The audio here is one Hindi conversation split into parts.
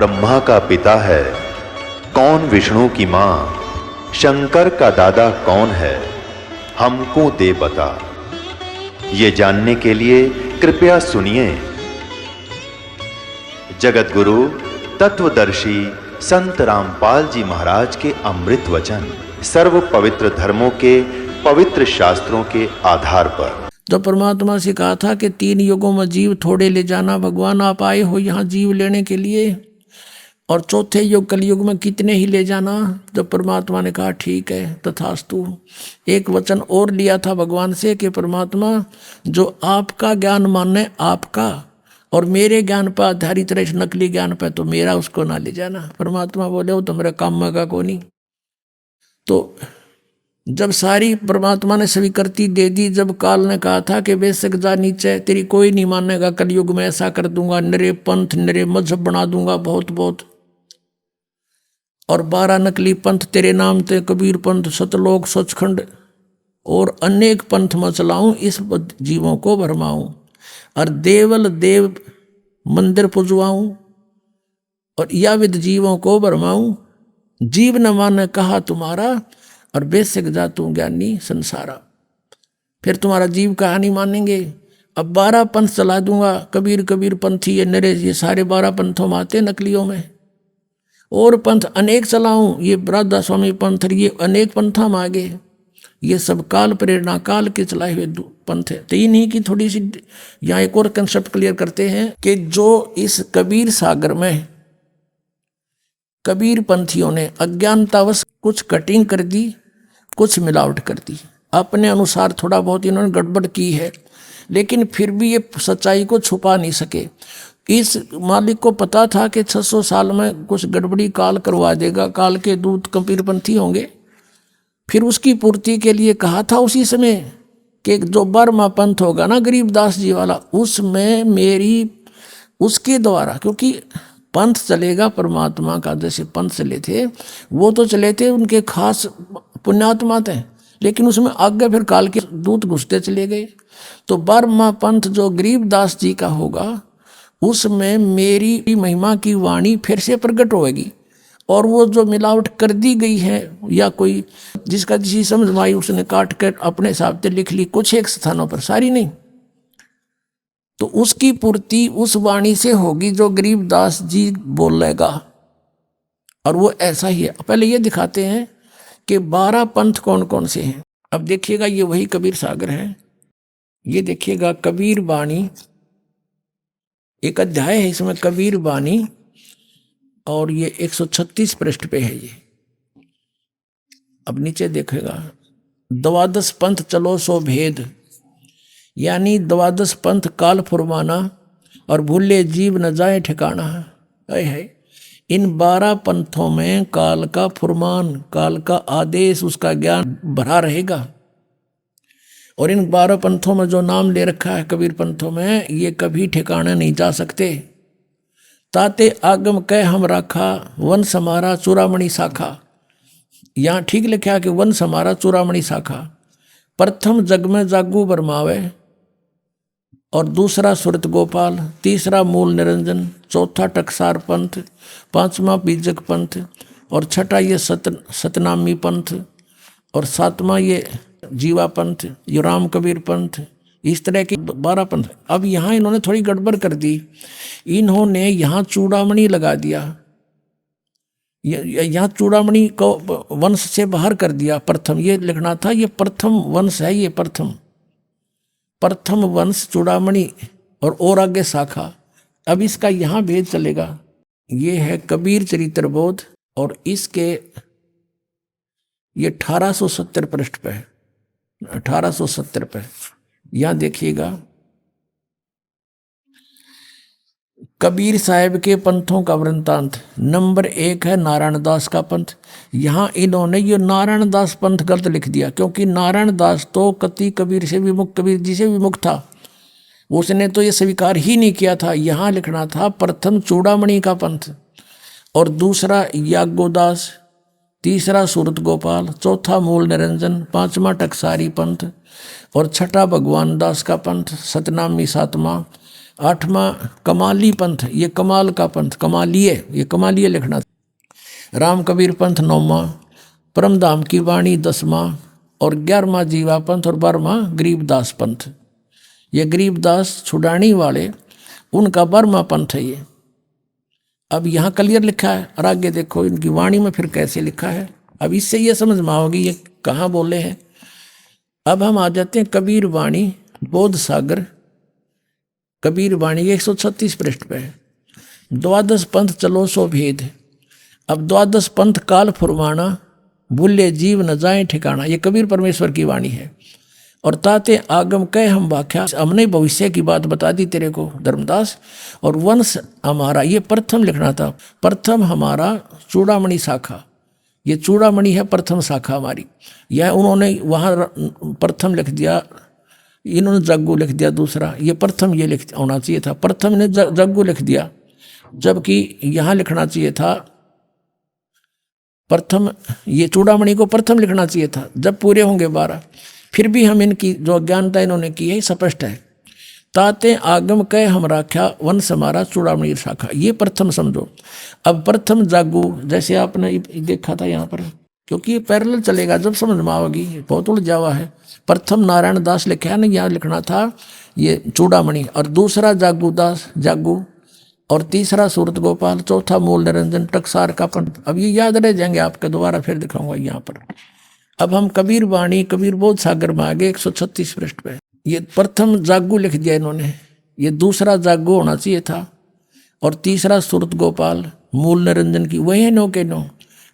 ब्रह्मा का पिता है, कौन विष्णु की मां, शंकर का दादा कौन है, हमको दे बता। ये जानने के लिए कृपया सुनिए। जगत गुरु तत्वदर्शी संत रामपाल जी महाराज के अमृत वचन सर्व पवित्र धर्मों के पवित्र शास्त्रों के आधार पर। तो परमात्मा से कहा था कि 3 युगों में जीव थोड़े ले जाना, भगवान आप आए हो यहाँ जीव लेने के लिए, और चौथे युग कलयुग में कितने ही ले जाना। तो परमात्मा ने कहा ठीक है तथास्तु। एक वचन और लिया था भगवान से कि परमात्मा जो आपका ज्ञान माने आपका, और मेरे ज्ञान पर आधारित रहे नकली ज्ञान पर, तो मेरा उसको ना ले जाना। परमात्मा बोले वो तो मेरा काम का को नहीं। तो जब सारी परमात्मा ने स्वीकृति दे दी, जब काल ने कहा था कि बेशक जा नीचे, तेरी कोई नहीं मानेगा, कलयुग में ऐसा कर दूंगा, नरे पंथ नरे मजहब बना दूंगा बहुत बहुत, और 12 नकली पंथ तेरे नाम ते, कबीर पंथ, सतलोक, सचखंड और अनेक पंथ में चलाऊं, इस जीवों को भरमाऊं, और देवल देव मंदिर पुजवाऊं, और या विद जीवों को भरमाऊं। जीव न माने कहा तुम्हारा, और बेशक जा तू ज्ञानी संसारा। फिर तुम्हारा जीव कहा नहीं मानेंगे। अब 12 पंथ चला दूंगा, कबीर कबीर पंथी ये नरे, ये सारे 12 पंथों में आते नकलियों में, और पंथ अनेक चलाऊं, ये राधा स्वामी पंथ, ये अनेक पंथा में आगे, ये सब काल प्रेरणा काल के चलाए हुए पंथ है। तो ये नहीं कि थोड़ी सी यहाँ एक और कंसेप्ट क्लियर करते हैं कि जो इस कबीर सागर में कबीर पंथियों ने अज्ञानतावश कुछ कटिंग कर दी, कुछ मिलावट कर दी, अपने अनुसार थोड़ा बहुत इन्होंने गड़बड़ की है, लेकिन फिर भी ये सच्चाई को छुपा नहीं सके। इस मालिक को पता था कि 600 साल में कुछ गड़बड़ी काल करवा देगा, काल के दूत कबीरपंथी होंगे। फिर उसकी पूर्ति के लिए कहा था उसी समय कि जो बर्मा पंथ होगा ना गरीबदास जी वाला, उसमें मेरी उसके द्वारा, क्योंकि पंथ चलेगा परमात्मा का, जैसे पंथ चले थे वो तो चले थे उनके खास पुण्यात्मा थे, लेकिन उसमें आगे फिर काल के दूत घुसते चले गए। तो 12वां पंथ जो गरीबदास जी का होगा, उसमें मेरी महिमा की वाणी फिर से प्रकट होगी, और वो जो मिलावट कर दी गई है या कोई जिसका जिसी समझ में आई उसने काट कर अपने हिसाब से लिख ली, कुछ एक स्थानों पर, सारी नहीं, तो उसकी पूर्ति उस वाणी से होगी जो गरीबदास जी बोलेगा। और वो ऐसा ही है। पहले ये दिखाते हैं कि 12 पंथ कौन कौन से हैं। अब देखिएगा ये वही कबीर सागर है। ये देखिएगा कबीर बाणी, एक अध्याय है इसमें कबीर बाणी, और ये 136 पृष्ठ पे है ये। अब नीचे देखेगा 12 पंथ चलो सो भेद, यानी 12 पंथ काल फुरमाना, और भूले जीव न जाए ठिकाना है। इन 12 पंथों में काल का फुरमान, काल का आदेश, उसका ज्ञान भरा रहेगा। और इन 12 पंथों में जो नाम ले रखा है कबीर पंथों में, ये कभी ठिकाने नहीं जा सकते। ताते आगम कह हम राखा, वंश हमारा चूड़ामणि शाखा। यहाँ ठीक लिखा कि वंश हमारा चूड़ामणि शाखा। प्रथम जग में जागू बरमावे, और दूसरा सुरत गोपाल, तीसरा मूल निरंजन, चौथा टकसार पंथ, 5वां बीजक पंथ, और छठा ये सतनामी पंथ, और 7वां ये जीवा पंथ, ये राम कबीर पंथ। इस तरह के 12 पंथ। अब यहाँ इन्होंने थोड़ी गड़बड़ कर दी, इन्होंने यहाँ चूड़ामणि लगा दिया, यहाँ चूड़ामणि को वंश से बाहर कर दिया। प्रथम ये लिखना था, ये प्रथम वंश है, ये प्रथम वंश चूड़ामणि, और आगे शाखा। अब इसका यहाँ भेद चलेगा। ये है कबीर चरित्र बोध, और इसके ये 1870 पृष्ठ पे है, 1870 पे। यहाँ देखिएगा कबीर साहब के पंथों का वृंतांत। नंबर 1 है नारायण दास का पंथ। यहाँ इन्होंने ये नारायण दास पंथ गलत लिख दिया, क्योंकि नारायण दास तो कति कबीर से विमुख, कबीर जी से विमुख था, उसने तो ये स्वीकार ही नहीं किया था। यहाँ लिखना था प्रथम चूड़ामणि का पंथ, और दूसरा याज्ञोदास, तीसरा सूरत गोपाल, चौथा मूल निरंजन, 5वां टकसारी पंथ, और छठा भगवान दास का पंथ, सतनामी 7वां, 8वां कमाली पंथ, ये कमाल का पंथ, कमालिये, ये कमालिये लिखना। राम कबीर पंथ 9वां, परमधाम की वाणी 10वां, और 11वां जीवा पंथ, और 12वां गरीबदास पंथ। ये गरीबदास छुड़ानी वाले उनका 12वां पंथ है ये। अब यहाँ क्लियर लिखा है, और आगे देखो इनकी वाणी में फिर कैसे लिखा है। अब इससे ये समझ में आओगी ये कहाँ बोले हैं। अब हम आ जाते हैं कबीर वाणी बोध सागर, कबीर वाणी 136 पृष्ठ पे है। 12 पंथ चलो सो भेद। अब 12 पंथ काल फुरमाना, भूले जीव न जाए ठिकाना, ये कबीर परमेश्वर की वाणी है। और ताते आगम कह हम व्याख्या, हमने भविष्य की बात बता दी तेरे को धर्मदास। और वंश हमारा, ये प्रथम लिखना था, प्रथम हमारा चूड़ामणि शाखा, ये चूड़ामणि है प्रथम शाखा हमारी। यह उन्होंने वहाँ प्रथम लिख दिया, इन्होंने जग्गू लिख दिया दूसरा, ये प्रथम ये लिख होना चाहिए था, प्रथम ने जग्गू लिख दिया, जबकि यहाँ लिखना चाहिए था प्रथम, ये चूड़ामणि को प्रथम लिखना चाहिए था जब पूरे होंगे 12। फिर भी हम इनकी जो अज्ञानता इन्होंने की है स्पष्ट है। ताते आगम कह हम राख्या, वंश हमारा चूड़ामणि शाखा, ये प्रथम समझो। अब प्रथम जागू जैसे आपने देखा था यहाँ पर, क्योंकि ये पैरेलल चलेगा जब समझ में आओगी, बहुत उलझावा है। प्रथम नारायण दास लिखा है ना, यहाँ लिखना था ये चूड़ामणि, और दूसरा जागू दास जागू, और तीसरा सूरत गोपाल, चौथा मूल निरंजन टकसार का पंथ। अब ये याद रह जाएंगे आपके, दोबारा फिर दिखाऊंगा यहाँ पर। अब हम कबीर वाणी कबीर बोध सागर में आगे 136 पृष्ठ पे, ये प्रथम जागू लिख दिया इन्होंने, ये दूसरा जागू होना चाहिए था, और तीसरा सूरत गोपाल मूल निरंजन की, वही है नो के नो,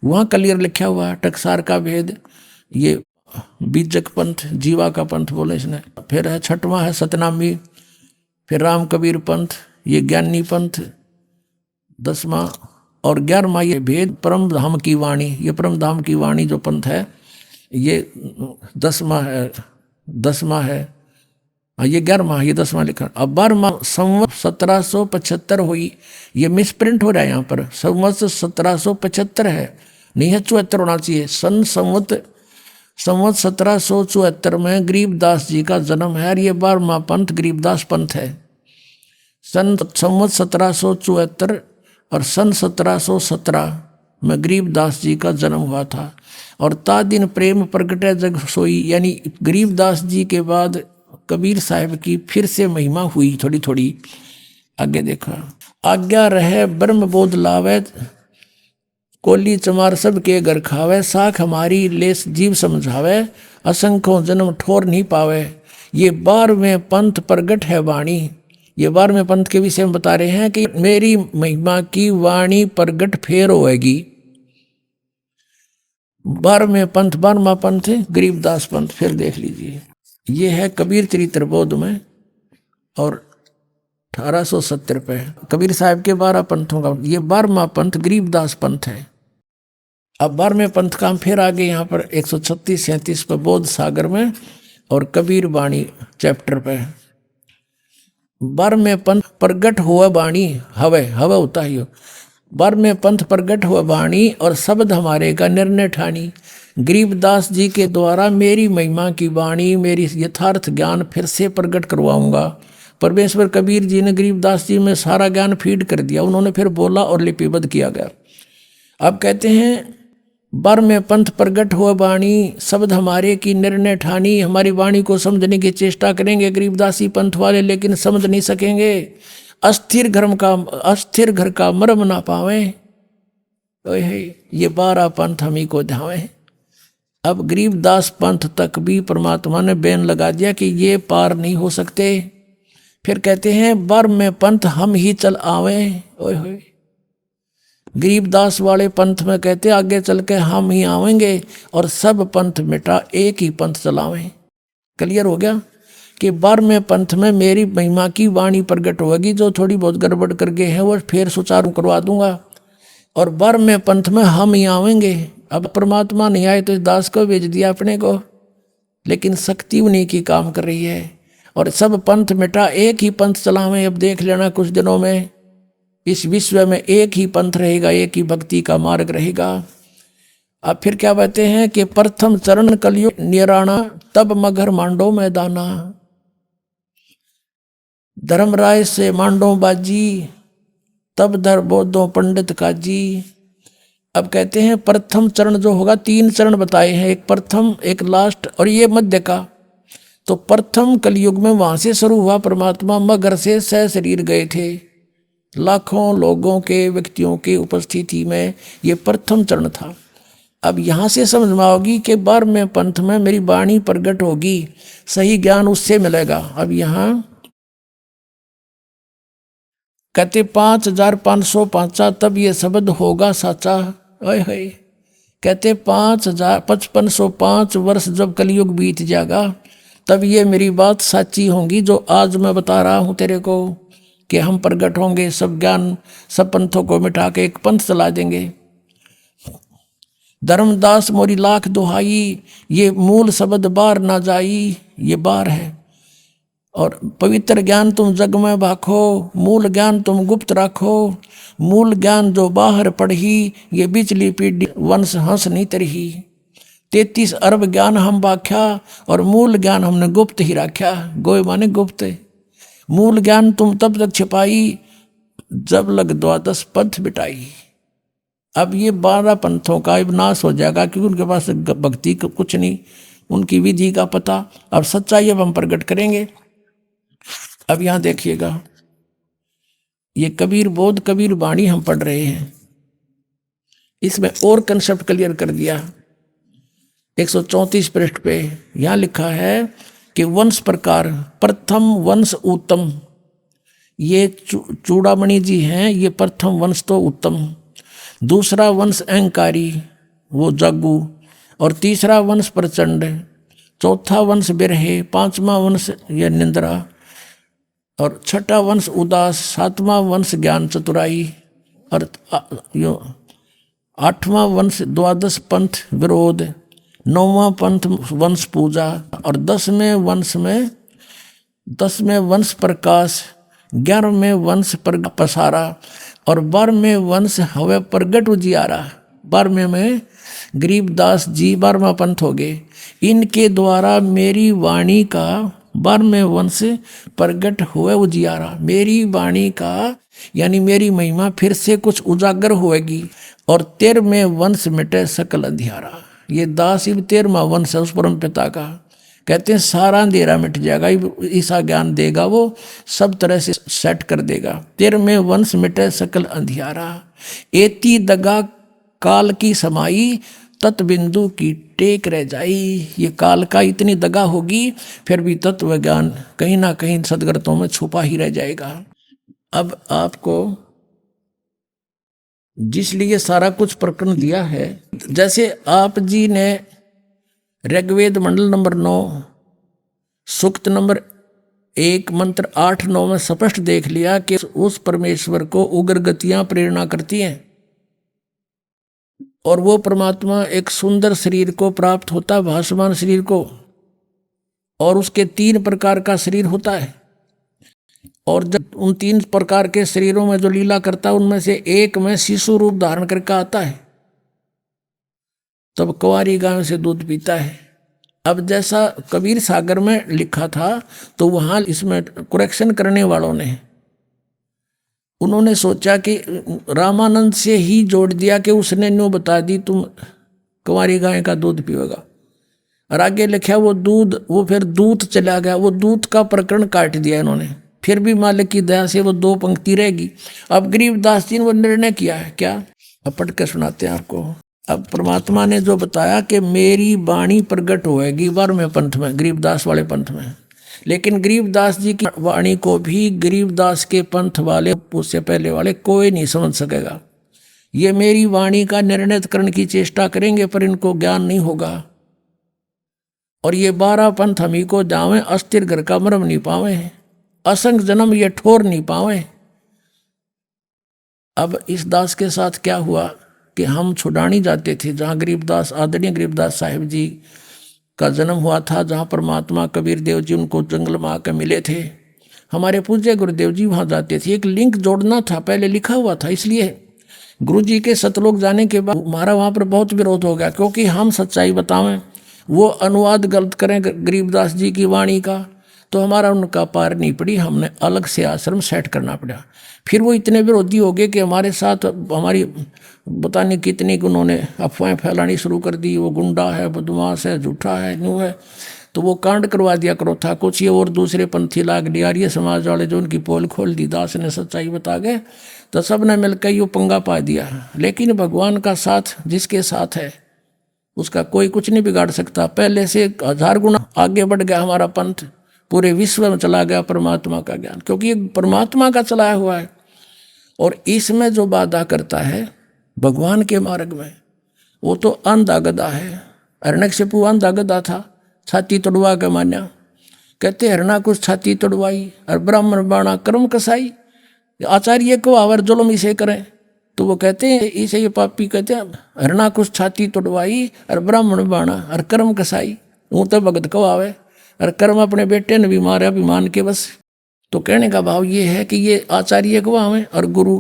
वहाँ क्लियर लिखा हुआ टकसार का भेद, ये बीजक पंथ जीवा का पंथ बोले इसने। फिर है 6वां है सतनामी, फिर राम कबीर पंथ, ये ज्ञानी पंथ 10वां, और 11वां ये भेद परम धाम की वाणी, ये परम धाम की वाणी जो पंथ है ये 10वां है, ये 11वां, ये 10वां लिखा। अब 12वां संवत 1775 हुई, ये मिसप्रिंट हो रहा है यहाँ पर, संवत 1775 है, नहीं है 74 होना चाहिए। संवत 1774 में गरीबदास जी का जन्म है, और ये 12वां पंथ गरीबदास पंथ है। संवत 1774 और सन 1717 में गरीबदास जी का जन्म हुआ था। और ता दिन प्रेम प्रगटे जग सोई, यानी गरीबदास जी के बाद कबीर साहब की फिर से महिमा हुई थोड़ी थोड़ी। आगे देखा, आज्ञा रहे ब्रह्म बोध लावे, कोली चमार सब के घर खावे, साख हमारी लेस जीव समझावे, असंख्यों जन्म ठोर नहीं पावे। ये 12वें पंथ प्रगट है वाणी, ये 12वें पंथ के विषय में बता रहे हैं कि मेरी महिमा की वाणी प्रगट फेर होएगी। 12वें पंथ 12वां पंथ गरीबदास पंथ, फिर देख लीजिए, ये है कबीर चरित्र बोध में, और 1870 पे कबीर साहब के 12 पंथों का ये 12वां पंथ गरीबदास पंथ है। अब 12वें पंथ का हम फिर आगे यहाँ पर 136-37 पे बोध सागर में, और कबीर वाणी चैप्टर पे 12वें पंथ प्रगट हुआ वाणी, हवे होता ही हो, 12वें पंथ प्रगट हुआ वाणी, और शब्द हमारे का निर्णय ठानी। गरीबदास जी के द्वारा मेरी महिमा की वाणी, मेरी यथार्थ ज्ञान फिर से प्रकट करवाऊंगा। परमेश्वर कबीर जी ने गरीबदास जी में सारा ज्ञान फीड कर दिया, उन्होंने फिर बोला और लिपिबद्ध किया गया। अब कहते हैं 12वें पंथ प्रगट हुआ वाणी, शब्द हमारे की निर्णय ठानी। हमारी वाणी को समझने की चेष्टा करेंगे गरीबदासी पंथ वाले, लेकिन समझ नहीं सकेंगे। अस्थिर घर का मर्म ना पावे, ये 12 पंथ हम ही को ध्यावे। अब गरीबदास पंथ तक भी परमात्मा ने बैन लगा दिया कि ये पार नहीं हो सकते। फिर कहते हैं 12वें पंथ हम ही चल आवे। ओए गरीबदास वाले पंथ में कहते आगे चल के हम ही आवेंगे, और सब पंथ मिटा एक ही पंथ चलावें। क्लियर हो गया कि 12वें पंथ में मेरी महिमा की वाणी प्रकट होगी, जो थोड़ी बहुत गड़बड़ कर गए हैं वो फिर सुचारू करवा दूंगा। और 12वें पंथ में हम ही आवेंगे। अब परमात्मा नहीं आए तो इस दास को भेज दिया अपने को, लेकिन शक्ति उन्हीं की काम कर रही है। और सब पंथ मिटा एक ही पंथ चलावें। अब देख लेना कुछ दिनों में इस विश्व में एक ही पंथ रहेगा, एक ही भक्ति का मार्ग रहेगा। अब फिर क्या कहते हैं कि प्रथम चरण कलयुग निराणा, तब मगर मांडो मैदाना। धर्मराय से मांडो बाजी, तब धर बोधो पंडित काजी। अब कहते हैं प्रथम चरण जो होगा, 3 चरण बताए हैं, एक प्रथम, एक लास्ट और ये मध्य का। तो प्रथम कलयुग में वहां से शुरू हुआ, परमात्मा मगर से शरीर गए थे, लाखों लोगों के व्यक्तियों की उपस्थिति में, ये प्रथम चरण था। अब यहाँ से समझ में आओगी कि 12वें पंथ में मेरी वाणी प्रकट होगी, सही ज्ञान उससे मिलेगा। अब यहाँ कहते 5505 तब ये शब्द होगा साचा। ओए होए, कहते 5505 वर्ष जब कलयुग बीत जाएगा तब ये मेरी बात साची होंगी, जो आज मैं बता रहा हूँ तेरे को कि हम प्रकट होंगे, सब ज्ञान सब पंथों को मिटा के एक पंथ चला देंगे। धर्मदास मोरी लाख दुहाई, ये मूल शब्द बार ना जाई, ये बार है। और पवित्र ज्ञान तुम जग में भाखो, मूल ज्ञान तुम गुप्त राखो, मूल ज्ञान जो बाहर पढ़ी, ये बिचली पीढ़ी वंश हंस नहीं तरही। 33 अरब ज्ञान हम बाख्या, और मूल ज्ञान हमने गुप्त ही राख्या। गोय माने गुप्त। मूल ज्ञान तुम तब तक छिपाई, जब लग 12 पंथ बिटाई। अब ये 12 पंथों का नाश हो जाएगा, क्योंकि उनके पास भक्ति का कुछ नहीं, उनकी विधि का पता। अब सच्चाई अब हम प्रकट करेंगे। अब यहाँ देखिएगा, ये कबीर बोध कबीर वाणी हम पढ़ रहे हैं, इसमें और कंसेप्ट क्लियर कर दिया। 134 पृष्ठ पे यहाँ लिखा है कि वंश प्रकार, प्रथम वंश उत्तम, ये चूड़ामणि जी हैं, ये प्रथम वंश तो उत्तम। दूसरा वंश अहंकारी, वो जागू, और तीसरा वंश प्रचंड, चौथा वंश बिरहे, 5वां वंश ये निंद्रा, और 6ठा वंश उदास, 7वां वंश ज्ञान चतुराई, और 8वां वंश 12 पंथ विरोध, 9वां पंथ वंश पूजा, और 10वें वंश प्रकाश, 11वें वंश पसारा, और 12वें वंश हवे प्रगट उजियारा। 12वें में गरीबदास जी 12वां पंथ हो गए। इनके द्वारा मेरी वाणी का 12वें वंश प्रगट हुए उजियारा। मेरी वाणी का यानी मेरी महिमा फिर से कुछ उजागर होएगी, और 13वें वंश मिटे सकल अंधियारा। ये दास 13वां वंश है उस परम पिता का। कहते हैं सारा अंधेरा मिट जाएगा, ऐसा ज्ञान देगा वो, सब तरह से सेट कर देगा। 13वें वंश मिटे सकल अंधियारा, एती दगा काल की समाई, तत्बिंदु की टेक रह जाई। ये काल का इतनी दगा होगी, फिर भी तत्व ज्ञान कहीं ना कहीं सदगतों में छुपा ही रह जाएगा। अब आपको जिसलिए सारा कुछ प्रकरण दिया है, जैसे आप जी ने ऋग्वेद मंडल नंबर 9 सूक्त नंबर 1 मंत्र 8-9 में स्पष्ट देख लिया कि उस परमेश्वर को उग्र गतियां प्रेरणा करती हैं, और वो परमात्मा एक सुंदर शरीर को प्राप्त होता है, भासमान शरीर को, और उसके 3 प्रकार का शरीर होता है। और जब उन 3 प्रकार के शरीरों में जो लीला करता है, उनमें से एक में शिशु रूप धारण करके आता है, तब कुंवारी गाय से दूध पीता है। अब जैसा कबीर सागर में लिखा था, तो वहाँ इसमें करेक्शन करने वालों ने उन्होंने सोचा कि रामानंद से ही जोड़ दिया कि उसने न्यू बता दी तुम कुंवारी गाय का दूध पिएगा, और आगे लिखा वो दूध, वो फिर दूध चला गया, वो दूध का प्रकरण काट दिया इन्होंने। फिर भी मालिक की दया से वो 2 पंक्ति रहेगी। अब गरीबदास जी ने वो निर्णय किया है, क्या? अब पढ़ के सुनाते हैं आपको। अब परमात्मा ने जो बताया कि मेरी वाणी प्रकट होएगी 12वें पंथ में, गरीबदास वाले पंथ में, लेकिन गरीबदास जी की वाणी को भी गरीबदास के पंथ वाले, उससे पहले वाले कोई नहीं समझ सकेगा। ये मेरी वाणी का निर्णय करने की चेष्टा करेंगे, पर इनको ज्ञान नहीं होगा। और ये 12 पंथ हम ही को जावे, अस्थिर घर का मरम नहीं पावे, असंग जन्म ये ठोर नहीं पावे। अब इस दास के साथ क्या हुआ कि हम छुड़ानी जाते थे, जहाँ गरीबदास, आदरणीय गरीबदास साहिब जी का जन्म हुआ था, जहाँ परमात्मा कबीर देव जी उनको जंगल में आकर मिले थे। हमारे पूज्य गुरुदेव जी वहाँ जाते थे, एक लिंक जोड़ना था, पहले लिखा हुआ था, इसलिए गुरु जी के सतलोक जाने के बाद हमारा वहाँ पर बहुत विरोध हो गया, क्योंकि हम सच्चाई बतावें, वो अनुवाद गलत करें गरीबदास जी की वाणी का, तो हमारा उनका पार नहीं पड़ी, हमने अलग से आश्रम सेट करना पड़ा। फिर वो इतने विरोधी हो गए कि हमारे साथ हमारी पता नहीं कितनी उन्होंने अफवाहें फैलानी शुरू कर दी, वो गुंडा है, बदमाश है, झूठा है, न्यू है। तो वो कांड करवा दिया करो था कुछ ये, और दूसरे पंथी लाग लिया, आर्य समाज वाले जो उनकी पोल खोल दी, दास ने सच्चाई बता गए, तो सब ने मिलकर ये पंगा पा दिया। लेकिन भगवान का साथ जिसके साथ है उसका कोई कुछ नहीं बिगाड़ सकता। पहले से 1000 गुना आगे बढ़ गया हमारा पंथ, पूरे विश्व में चला गया परमात्मा का ज्ञान, क्योंकि ये परमात्मा का चलाया हुआ है। और इसमें जो बाधा करता है भगवान के मार्ग में, वो तो अंधा गधा है। हिरण्यकशिपु अंधा गधा था, छाती तोड़वा के मान्या। कहते हरणा कुछ छाती तोड़वाई और ब्राह्मण बाणा कर्म कसाई, आचार्य को आवर जुल्म इसे करें। तो वो कहते हैं इसे ये पापी कहते हैं हरणा कुछ छाती तोड़वाई और ब्राह्मण बाणा और कर्म कसाई, वो तो भगत को आवे और कर्म अपने बेटे ने भी मारे अभिमान के बस। तो कहने का भाव ये है कि ये आचार्य को आवे और गुरु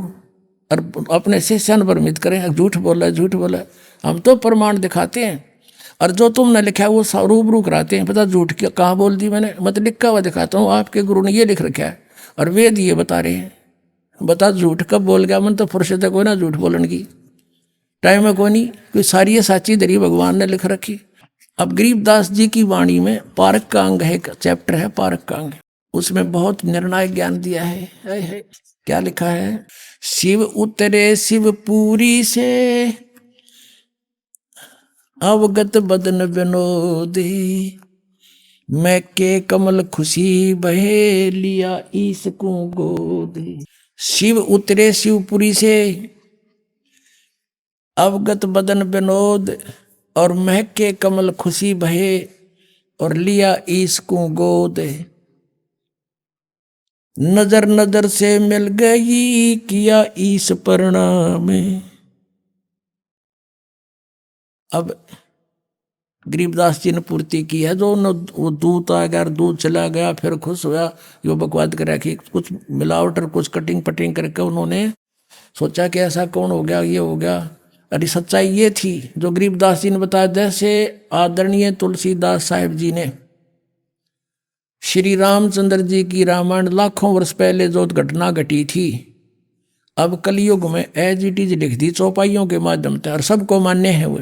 और अपने शिष्य भ्रमित करें, झूठ बोला झूठ बोला। हम तो प्रमाण दिखाते हैं और जो तुमने लिखा है वो रूबरू कराते हैं। पता झूठ क्या कहाँ बोल दी मैंने, मत लिखा हुआ दिखाता हूँ, आपके गुरु ने ये लिख रखा है और वेद ये बता रहे हैं। बता झूठ कब बोल गया मन, तो फुर्सत है कोई ना झूठ बोलने की, टाइम है कोई नहीं, कोई सारी साची दरी भगवान ने लिख रखी। अब गरीबदास जी की वाणी में पारक का अंग है, एक चैप्टर है पारक का अंग, उसमें बहुत निर्णायक ज्ञान दिया है। क्या लिखा है? शिव उतरे शिवपुरी से अवगत बदन विनोदी, मैं के कमल खुशी बहे लिया ईस को गोदी। शिव उतरे शिवपुरी से अवगत बदन विनोद, और महक के कमल खुशी बहे और लिया ईस को गोद। नजर नजर से मिल गई किया ईस प्रणाम। अब गरीबदास जी ने पूर्ति की है, जो वो दूत आ गया, दूध चला गया, फिर खुश हुआ, यो बकवाद कर कि कुछ मिलावट और कुछ कटिंग पटिंग करके उन्होंने सोचा कि ऐसा कौन हो गया, ये हो गया। अरे सच्चाई ये थी जो गरीबदास जी ने बताया। जैसे आदरणीय तुलसीदास साहिब जी ने श्री रामचंद्र जी की रामायण लाखों वर्ष पहले जो घटना घटी थी, अब कलयुग में एज इट इज लिख दी चौपाइयों के माध्यम से, और सबको मान्य है वो,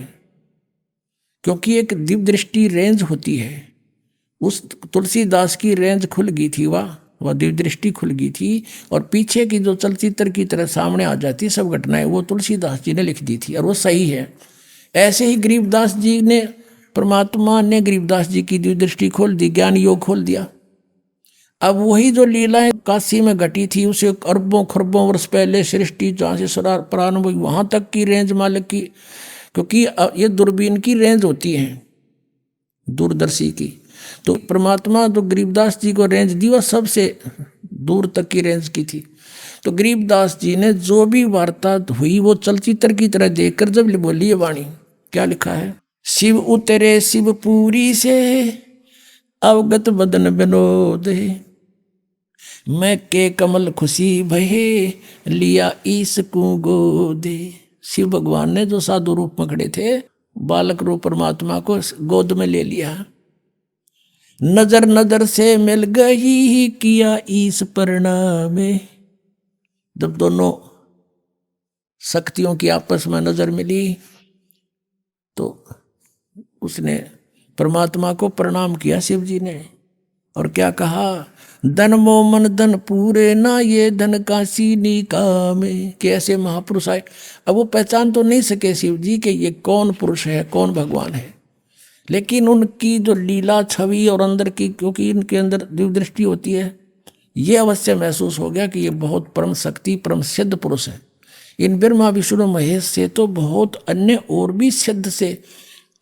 क्योंकि एक दिव्य दृष्टि रेंज होती है। उस तुलसीदास की रेंज खुल गई थी, वह दिव्य दृष्टि खुल गई थी, और पीछे की जो चलचित्र की तरह सामने आ जाती सब घटनाएं, वो तुलसीदास जी ने लिख दी थी, और वो सही है। ऐसे ही गरीबदास जी ने, परमात्मा ने गरीबदास जी की दिव्य दृष्टि खोल दी, ज्ञान योग खोल दिया। अब वही जो लीलाएं काशी में घटी थी, उसे अरबों खरबों वर्ष पहले सृष्टि जहाँ से प्रारंभ हुई वहाँ तक की रेंज मालिक की, क्योंकि ये दूरबीन की रेंज होती है, दूरदर्शी की। तो परमात्मा जो गरीबदास जी को रेंज दी वह सबसे दूर तक की रेंज की थी। तो गरीबदास जी ने जो भी वार्ता हुई वो चलचित्र की तरह देखकर जब बोली ये वाणी, क्या लिखा है? शिव उतरे शिवपुरी से अवगत बदन विनोद, मैं के कमल खुशी भये लिया ईस को गोदे। शिव भगवान ने जो साधु रूप में खड़े थे, बालक रूप परमात्मा को गोद में ले लिया। नजर नजर से मिल गई किया ईस प्रणाम। जब दोनों शक्तियों की आपस में नजर मिली तो उसने परमात्मा को प्रणाम किया शिव जी ने, और क्या कहा? धन मोमन धन पूरे ना ये धन काशी नी कामे। कि ऐसे महापुरुष आए। अब वो पहचान तो नहीं सके शिव जी कि ये कौन पुरुष है, कौन भगवान है, लेकिन उनकी जो लीला छवि और अंदर की, क्योंकि इनके अंदर दिव्य दृष्टि होती है, ये अवश्य महसूस हो गया कि ये बहुत परम शक्ति परम सिद्ध पुरुष है। इन ब्रह्मा विष्णु महेश से तो बहुत अन्य और भी सिद्ध से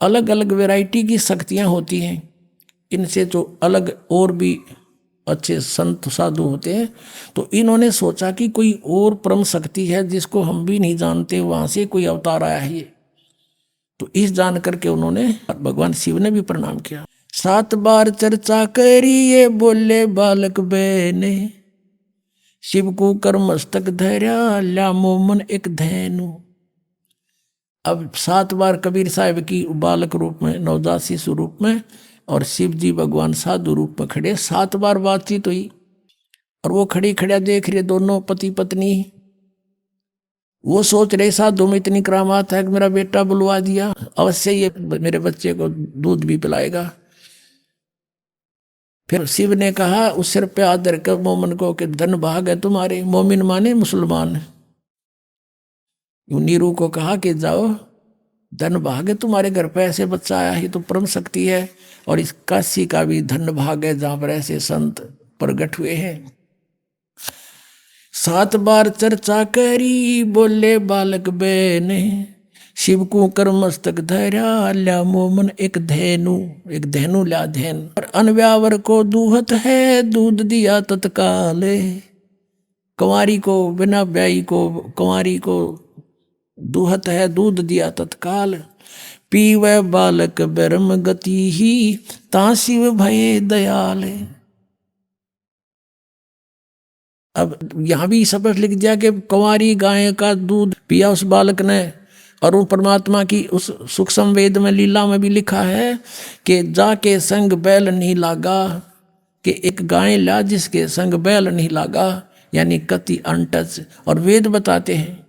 अलग अलग वैरायटी की शक्तियाँ होती हैं। इनसे जो अलग और भी अच्छे संत साधु होते हैं, तो इन्होंने सोचा कि कोई और परम शक्ति है जिसको हम भी नहीं जानते, वहाँ से कोई अवतार आया है ये। तो इस जान करके उन्होंने भगवान शिव ने भी प्रणाम किया। 7 बार चर्चा करी ये बोले बालक बहने, शिव को कर मस्तक धैर्या ल्या मोमन एक धैनु। अब 7 बार कबीर साहिब की बालक रूप में, नवजात शिशु रूप में और शिव जी भगवान साधु रूप में खड़े। 7 बार बातचीत हुई और वो खड़ी खड़ा देख रहे दोनों पति पत्नी। वो सोच रहे साधु में इतनी करामात है कि मेरा बेटा बुलवा दिया, अवश्य ये मेरे बच्चे को दूध भी पिलाएगा। फिर शिव ने कहा उस सिर पे हाथ धरकर मोमिन को कि धन भाग है तुम्हारे। मोमिन माने मुसलमान। नीरू को कहा कि जाओ, धन भाग है तुम्हारे घर पे ऐसे बच्चा आया है, तो परम शक्ति है। और इस काशी का भी धन भाग है जहां पर ऐसे संत प्रगट हुए हैं। 7 बार चर्चा करी, बोले बालक बेने, शिव को कर मस्तक धैर्या, ल्या मोमन एक धेनु ल्या धैन। और अनव्यावर को दूहत है, दूध दिया तत्काल। कुंवारी को बिना ब्याई को कुंवारी को दूहत है, दूध दिया तत्काल। पीवै बालक ब्रह्म गति ही, ता शिव भये दयाल। अब यहां भी स्पष्ट लिख दिया कि कुंवारी गाय का दूध पिया उस बालक ने। और उन परमात्मा की उस सूक्ष्म वेद में लीला में भी लिखा है कि जाके संग बैल नहीं लागा, कि एक गाय ला जिसके संग बैल नहीं लागा, यानी कति अनटच। और वेद बताते हैं,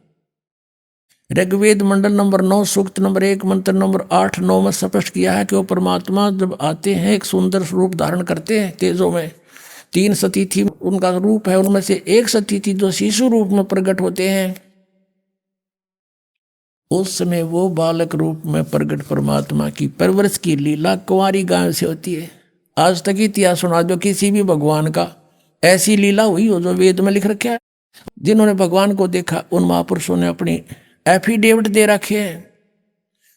ऋग्वेद मंडल नंबर 9 सूक्त नंबर 1 मंत्र नंबर 8-9 में स्पष्ट किया है कि वो परमात्मा जब आते हैं एक सुंदर रूप धारण करते हैं तेजों में। 3 सती थी उनका रूप है, उनमें से एक सती थी जो शिशु रूप में प्रकट होते हैं। उस समय वो बालक रूप में प्रकट परमात्मा की परवरिश की लीला कुंवारी गाय से होती है। आज तक इतिहास सुना दो किसी भी भगवान का ऐसी लीला हुई हो जो वेद में लिख रखा है। जिन्होंने भगवान को देखा उन महापुरुषों ने अपनी एफिडेविट दे रखे हैं।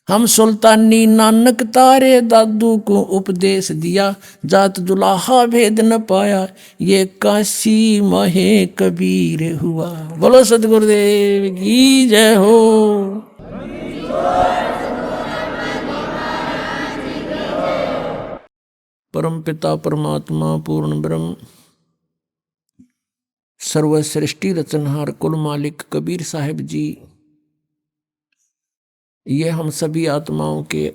हम सुल्तानी नानक तारे दादू को उपदेश दिया, जात दुलाहा भेद न पाया, ये काशी महे कबीर हुआ। बोलो सतगुरुदेव की जय हो। परम पिता परमात्मा पूर्ण ब्रह्म सर्वसृष्टि रचनहार कुल मालिक कबीर साहिब जी, ये हम सभी आत्माओं के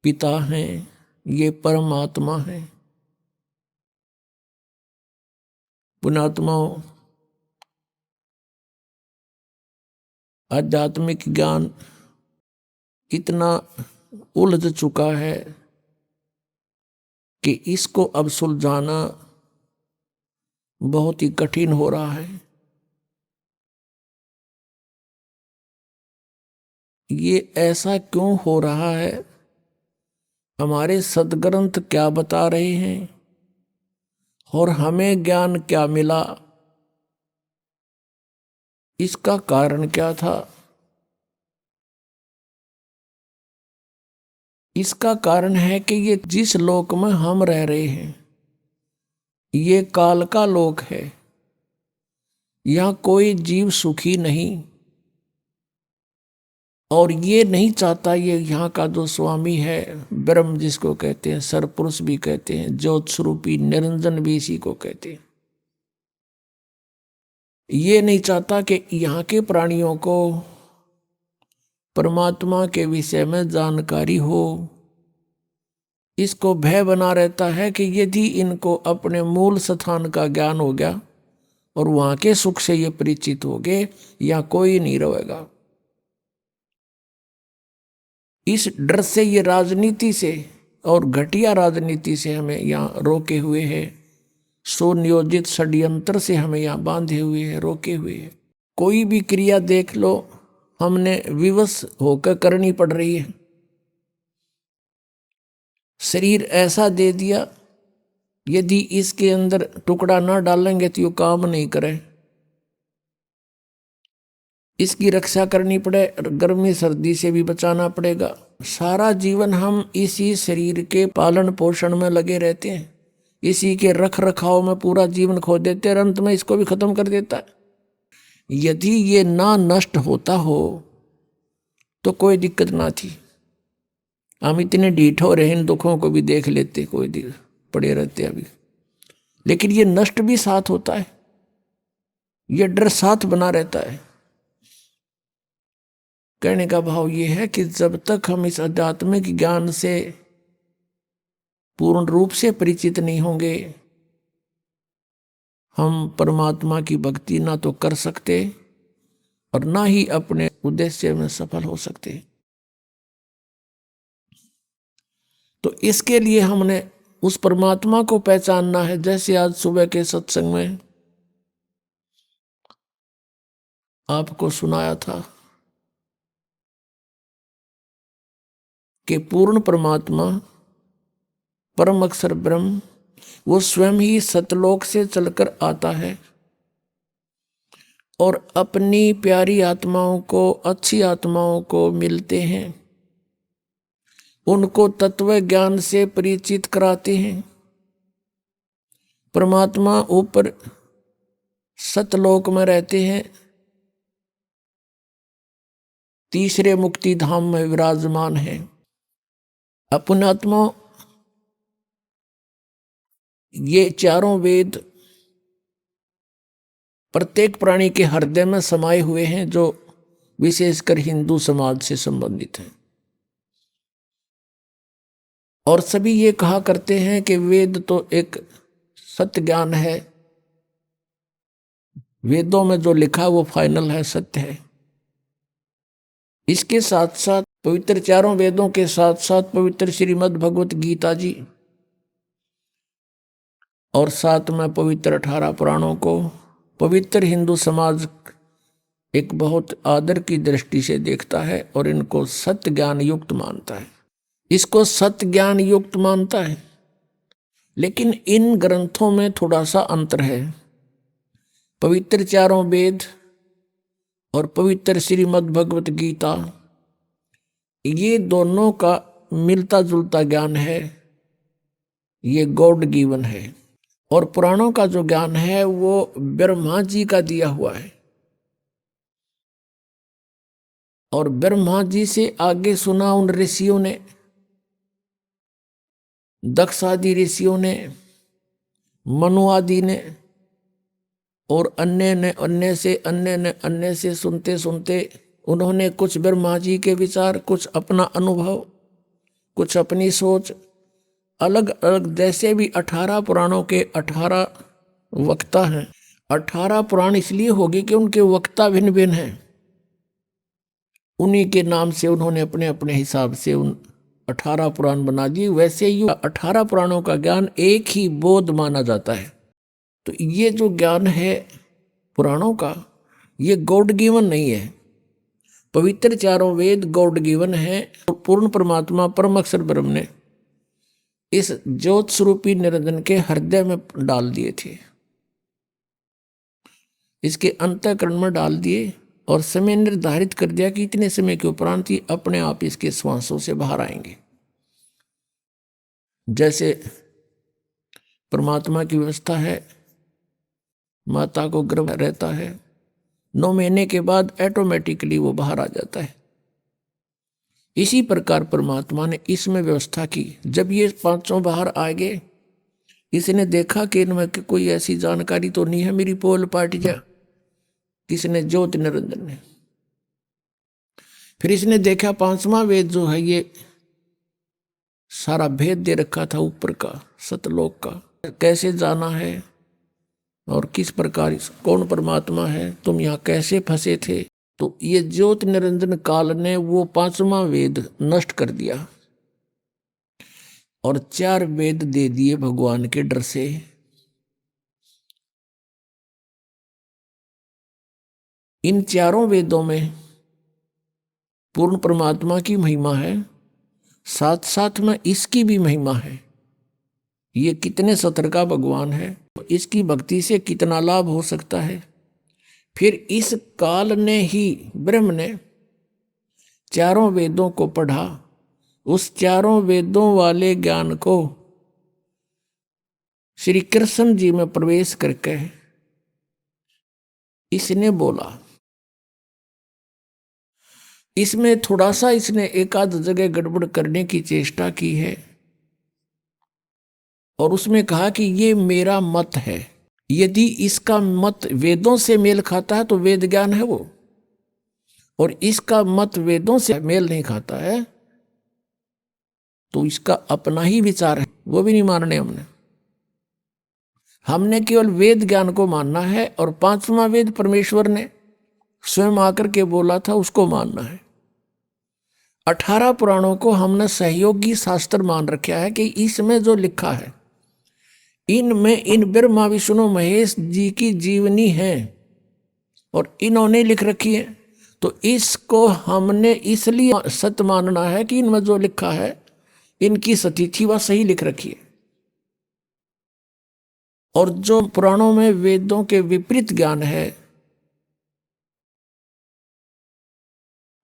पिता हैं, ये परमात्मा है। पुण्यात्माओं, आध्यात्मिक ज्ञान इतना उलझ चुका है कि इसको अब सुलझाना बहुत ही कठिन हो रहा है। ये ऐसा क्यों हो रहा है? हमारे सदग्रंथ क्या बता रहे हैं और हमें ज्ञान क्या मिला? इसका कारण क्या था? इसका कारण है कि ये जिस लोक में हम रह रहे हैं ये काल का लोक है। यहां कोई जीव सुखी नहीं, और ये नहीं चाहता। ये यहाँ का जो स्वामी है ब्रह्म जिसको कहते हैं, सरपुरुष भी कहते हैं, ज्योत स्वरूपी निरंजन भी इसी को कहते हैं, ये नहीं चाहता कि यहाँ के प्राणियों को परमात्मा के विषय में जानकारी हो। इसको भय बना रहता है कि यदि इनको अपने मूल स्थान का ज्ञान हो गया और वहाँ के सुख से ये परिचित हो गए, यहाँ कोई नहीं रहेगा। इस डर से ये राजनीति से और घटिया राजनीति से हमें यहाँ रोके हुए हैं। सुनियोजित षड्यंत्र से हमें यहाँ बांधे हुए हैं, रोके हुए हैं। कोई भी क्रिया देख लो हमने विवश होकर करनी पड़ रही है। शरीर ऐसा दे दिया, यदि इसके अंदर टुकड़ा ना डालेंगे तो ये काम नहीं करे। इसकी रक्षा करनी पड़े, गर्मी सर्दी से भी बचाना पड़ेगा। सारा जीवन हम इसी शरीर के पालन पोषण में लगे रहते हैं, इसी के रख रखाव में पूरा जीवन खो देते हैं, अंत में इसको भी खत्म कर देता है। यदि ये ना नष्ट होता हो तो कोई दिक्कत ना थी। हम इतने ढीठ हो रहे, इन दुखों को भी देख लेते, कोई पड़े रहते अभी। लेकिन ये नष्ट भी साथ होता है, ये डर साथ बना रहता है। कहने का भाव ये है कि जब तक हम इस आध्यात्मिक ज्ञान से पूर्ण रूप से परिचित नहीं होंगे, हम परमात्मा की भक्ति ना तो कर सकते और ना ही अपने उद्देश्य में सफल हो सकते। तो इसके लिए हमने उस परमात्मा को पहचानना है। जैसे आज सुबह के सत्संग में आपको सुनाया था कि पूर्ण परमात्मा परम अक्षर ब्रह्म वो स्वयं ही सतलोक से चलकर आता है और अपनी प्यारी आत्माओं को, अच्छी आत्माओं को मिलते हैं, उनको तत्व ज्ञान से परिचित कराते हैं। परमात्मा ऊपर सतलोक में रहते हैं, तीसरे मुक्ति धाम में विराजमान है। अपनात्मा ये चारों वेद प्रत्येक प्राणी के हृदय में समाये हुए हैं, जो विशेषकर हिंदू समाज से संबंधित हैं। और सभी ये कहा करते हैं कि वेद तो एक सत्य ज्ञान है, वेदों में जो लिखा वो फाइनल है, सत्य है। इसके साथ साथ पवित्र चारों वेदों के साथ साथ पवित्र श्रीमद् भगवत गीता जी और साथ में पवित्र 18 पुराणों को पवित्र हिंदू समाज एक बहुत आदर की दृष्टि से देखता है और इनको सत्य ज्ञान युक्त मानता है, इसको सत्य ज्ञान युक्त मानता है। लेकिन इन ग्रंथों में थोड़ा सा अंतर है। पवित्र चारों वेद और पवित्र श्रीमद् भगवत गीता, ये दोनों का मिलता जुलता ज्ञान है, ये गॉड गिवन है। और पुराणों का जो ज्ञान है वो ब्रह्मा जी का दिया हुआ है, और ब्रह्मा जी से आगे सुना उन ऋषियों ने, दक्ष आदि ऋषियों ने, मनु आदि ने, और अन्य से सुनते सुनते उन्होंने कुछ ब्रह्मा जी के विचार, कुछ अपना अनुभव, कुछ अपनी सोच, अलग अलग, जैसे भी 18 पुराणों के 18 वक्ता हैं। 18 पुराण इसलिए होगी कि उनके वक्ता भिन्न भिन्न हैं, उन्हीं के नाम से उन्होंने अपने अपने हिसाब से उन 18 पुराण बना दिए। वैसे ही 18 पुराणों का ज्ञान एक ही बोध माना जाता है। तो ये जो ज्ञान है पुराणों का, ये गॉड गिवन नहीं है। पवित्र चारों वेद गॉड गिवन है। पूर्ण परमात्मा परम अक्षर ब्रह्म ने इस ज्योत स्वरूपी निरंजन के हृदय में डाल दिए थे, इसके अंतःकरण में डाल दिए और समय निर्धारित कर दिया कि इतने समय के उपरांत ही अपने आप इसके श्वासों से बाहर आएंगे। जैसे परमात्मा की व्यवस्था है, माता को गर्भ रहता है, 9 महीने के बाद ऑटोमेटिकली वो बाहर आ जाता है। इसी प्रकार परमात्मा ने इसमें व्यवस्था की। जब ये पांचों बाहर आ गए, इसने देखा कि इनमें कोई ऐसी जानकारी तो नहीं है मेरी पोल पार्टी जा, किसने? ज्योति निरंजन ने। फिर इसने देखा 5वां वेद जो है ये सारा भेद दे रखा था ऊपर का, सतलोक का, कैसे जाना है और किस प्रकार कौन परमात्मा है, तुम यहाँ कैसे फंसे थे। तो ये ज्योति निरंजन काल ने वो 5वां वेद नष्ट कर दिया और 4 वेद दे दिए भगवान के डर से। इन चारों वेदों में पूर्ण परमात्मा की महिमा है, साथ साथ में इसकी भी महिमा है। ये कितने सतर का भगवान है, इसकी भक्ति से कितना लाभ हो सकता है। फिर इस काल ने ही ब्रह्म ने चारों वेदों को पढ़ा, उस चारों वेदों वाले ज्ञान को श्री कृष्ण जी में प्रवेश करके इसने बोला। इसमें थोड़ा सा इसने एक आध जगह गड़बड़ करने की चेष्टा की है और उसमें कहा कि ये मेरा मत है। यदि इसका मत वेदों से मेल खाता है तो वेद ज्ञान है वो, और इसका मत वेदों से मेल नहीं खाता है तो इसका अपना ही विचार है। वो भी नहीं मानने हमने केवल वेद ज्ञान को मानना है, और पांचवा वेद परमेश्वर ने स्वयं आकर के बोला था उसको मानना है। 18 पुराणों को हमने सहयोगी शास्त्र मान रखा है कि इसमें जो लिखा है, इनमें इन ब्रह्मा विष्णु महेश जी की जीवनी है और इन्होंने लिख रखी है, तो इसको हमने इसलिए सत्य मानना है कि इनमें जो लिखा है इनकी सतीथि वह सही लिख रखी है। और जो पुराणों में वेदों के विपरीत ज्ञान है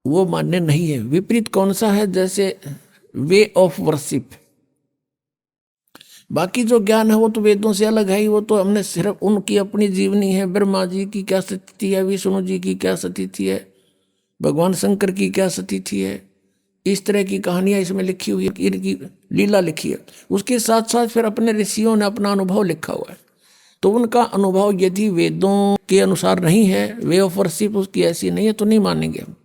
वो मान्य नहीं है। विपरीत कौन सा है? जैसे वे ऑफ वर्शिप। बाकी जो ज्ञान है वो तो वेदों से अलग है ही, वो तो हमने सिर्फ उनकी अपनी जीवनी है, ब्रह्मा जी की क्या स्थिति है, विष्णु जी की क्या स्थिति है, भगवान शंकर की क्या स्थिति है, इस तरह की कहानियां इसमें लिखी हुई है, इनकी लीला लिखी है। उसके साथ साथ फिर अपने ऋषियों ने अपना अनुभव लिखा हुआ है, तो उनका अनुभव यदि वेदों के अनुसार नहीं है, वे ऑफ वर्शिप उसकी ऐसी नहीं है, तो नहीं मानेंगे हम।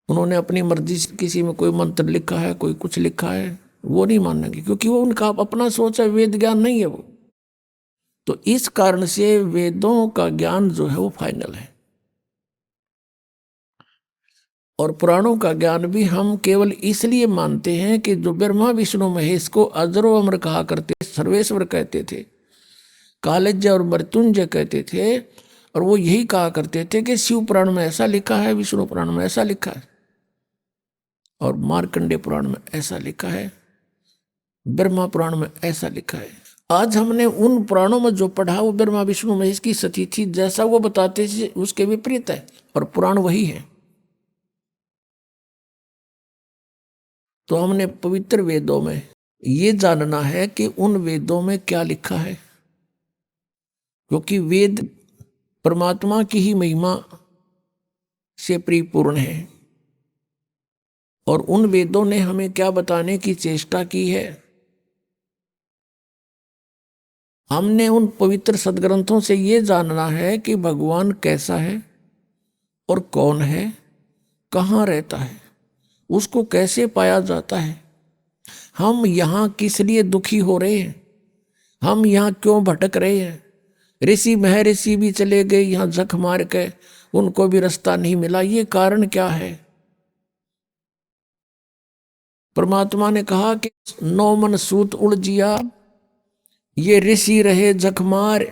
उन्होंने अपनी मर्जी से किसी में कोई मंत्र लिखा है, कोई कुछ लिखा है, वो नहीं मानेंगे, क्योंकि वो उनका अपना सोच है, वेद ज्ञान नहीं है वो। तो इस कारण से वेदों का ज्ञान जो है वो फाइनल है, और पुराणों का ज्ञान भी हम केवल इसलिए मानते हैं कि जो ब्रह्मा विष्णु महेश को अजरो अमर कहा करते, सर्वेश्वर कहते थे, कालज्य और मृत्युंजय कहते थे, और वो यही कहा करते थे कि शिव पुराण में ऐसा लिखा है, विष्णु पुराण में ऐसा लिखा है, और मार्कंडेय पुराण में ऐसा लिखा है, ब्रह्मा पुराण में ऐसा लिखा है। आज हमने उन पुराणों में जो पढ़ा वो ब्रह्मा विष्णु महेश की सतीथि जैसा वो बताते थे उसके विपरीत है, और पुराण वही है। तो हमने पवित्र वेदों में ये जानना है कि उन वेदों में क्या लिखा है, क्योंकि वेद परमात्मा की ही महिमा से परिपूर्ण है, और उन वेदों ने हमें क्या बताने की चेष्टा की है। हमने उन पवित्र सदग्रंथों से ये जानना है कि भगवान कैसा है और कौन है, कहाँ रहता है, उसको कैसे पाया जाता है, हम यहाँ किस लिए दुखी हो रहे हैं, हम यहाँ क्यों भटक रहे हैं। ऋषि महर्षि भी चले गए यहाँ जख मार के, उनको भी रास्ता नहीं मिला, ये कारण क्या है। परमात्मा ने कहा कि 9 मन सूत उलझिया, ये ऋषि रहे जखमार,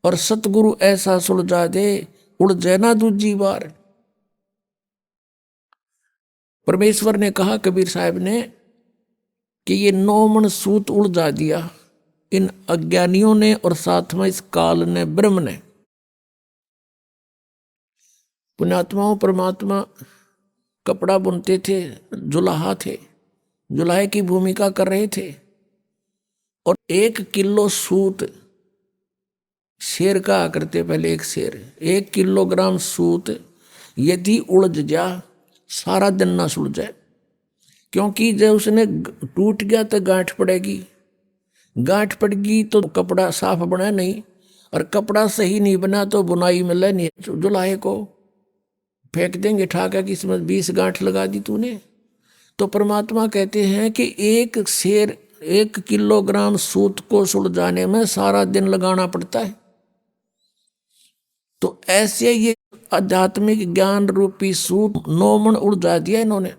और सतगुरु ऐसा सुलझा दे, उड़ जाना दूजी बार। परमेश्वर ने कहा कबीर साहब ने कि ये 9 मन सूत उलझा दिया इन अज्ञानियों ने, और साथ में इस काल ने, ब्रह्म ने। पुण्यात्माओं, परमात्मा कपड़ा बुनते थे, जुलाहा थे, जुलाहे की भूमिका कर रहे थे, और 1 किलो सूत शेर का करते, पहले एक शेर 1 किलोग्राम सूत यदि उलझ जा सारा दिन ना सुलझे, क्योंकि जब उसने टूट गया तो गांठ पड़ेगी, गांठ पड़गी तो कपड़ा साफ बना नहीं, और कपड़ा सही नहीं बना तो बुनाई मिले नहीं, जुलाहे को फेंक देंगे ठाका कि इसमें 20 गांठ लगा दी तूने। तो परमात्मा कहते हैं कि एक शेर 1 किलोग्राम सूत को सुलझाने में सारा दिन लगाना पड़ता है। तो ऐसे ये आध्यात्मिक ज्ञान रूपी सूत 9 मन उलझा दिया इन्होंने।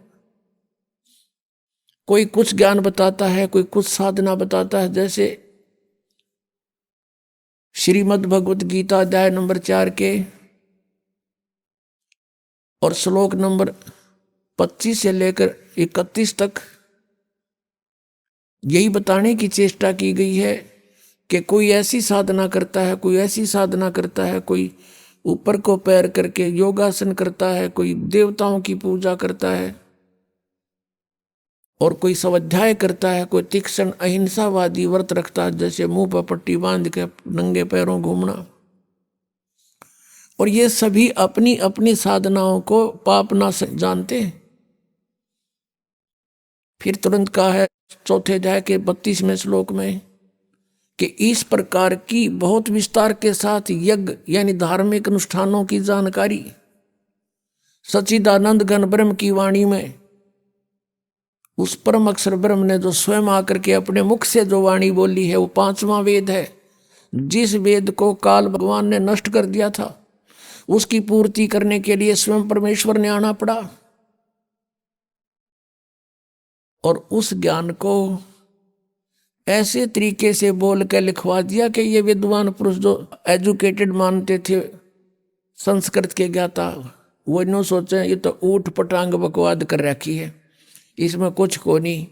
कोई कुछ ज्ञान बताता है, कोई कुछ साधना बताता है, जैसे श्रीमद् भगवत गीता अध्याय नंबर 4 के और श्लोक नंबर 25 से लेकर 31 तक यही बताने की चेष्टा की गई है कि कोई ऐसी साधना करता है, कोई ऐसी साधना करता है, कोई ऊपर को पैर करके योगासन करता है, कोई देवताओं की पूजा करता है, और कोई स्वाध्याय करता है, कोई तीक्ष्ण अहिंसावादी व्रत रखता है, जैसे मुंह पर पट्टी बांध के नंगे पैरों घूमना। और ये सभी अपनी अपनी साधनाओं को पाप ना जानते हैं। फिर तुरंत कहा है 4 अध्याय के 32वें श्लोक में कि इस प्रकार की बहुत विस्तार के साथ यज्ञ यानी धार्मिक अनुष्ठानों की जानकारी सच्चिदानंद घन ब्रह्म की वाणी में उस परम अक्षर ब्रह्म ने जो स्वयं आकर के अपने मुख से जो वाणी बोली है वो पांचवा वेद है। जिस वेद को काल भगवान ने नष्ट कर दिया था उसकी पूर्ति करने के लिए स्वयं परमेश्वर ने आना पड़ा और उस ज्ञान को ऐसे तरीके से बोल के लिखवा दिया कि ये विद्वान पुरुष जो एजुकेटेड मानते थे संस्कृत के ज्ञाता वो नो सोचे ये तो ऊट पटांग बकवाद कर रखी है, इसमें कुछ को नहीं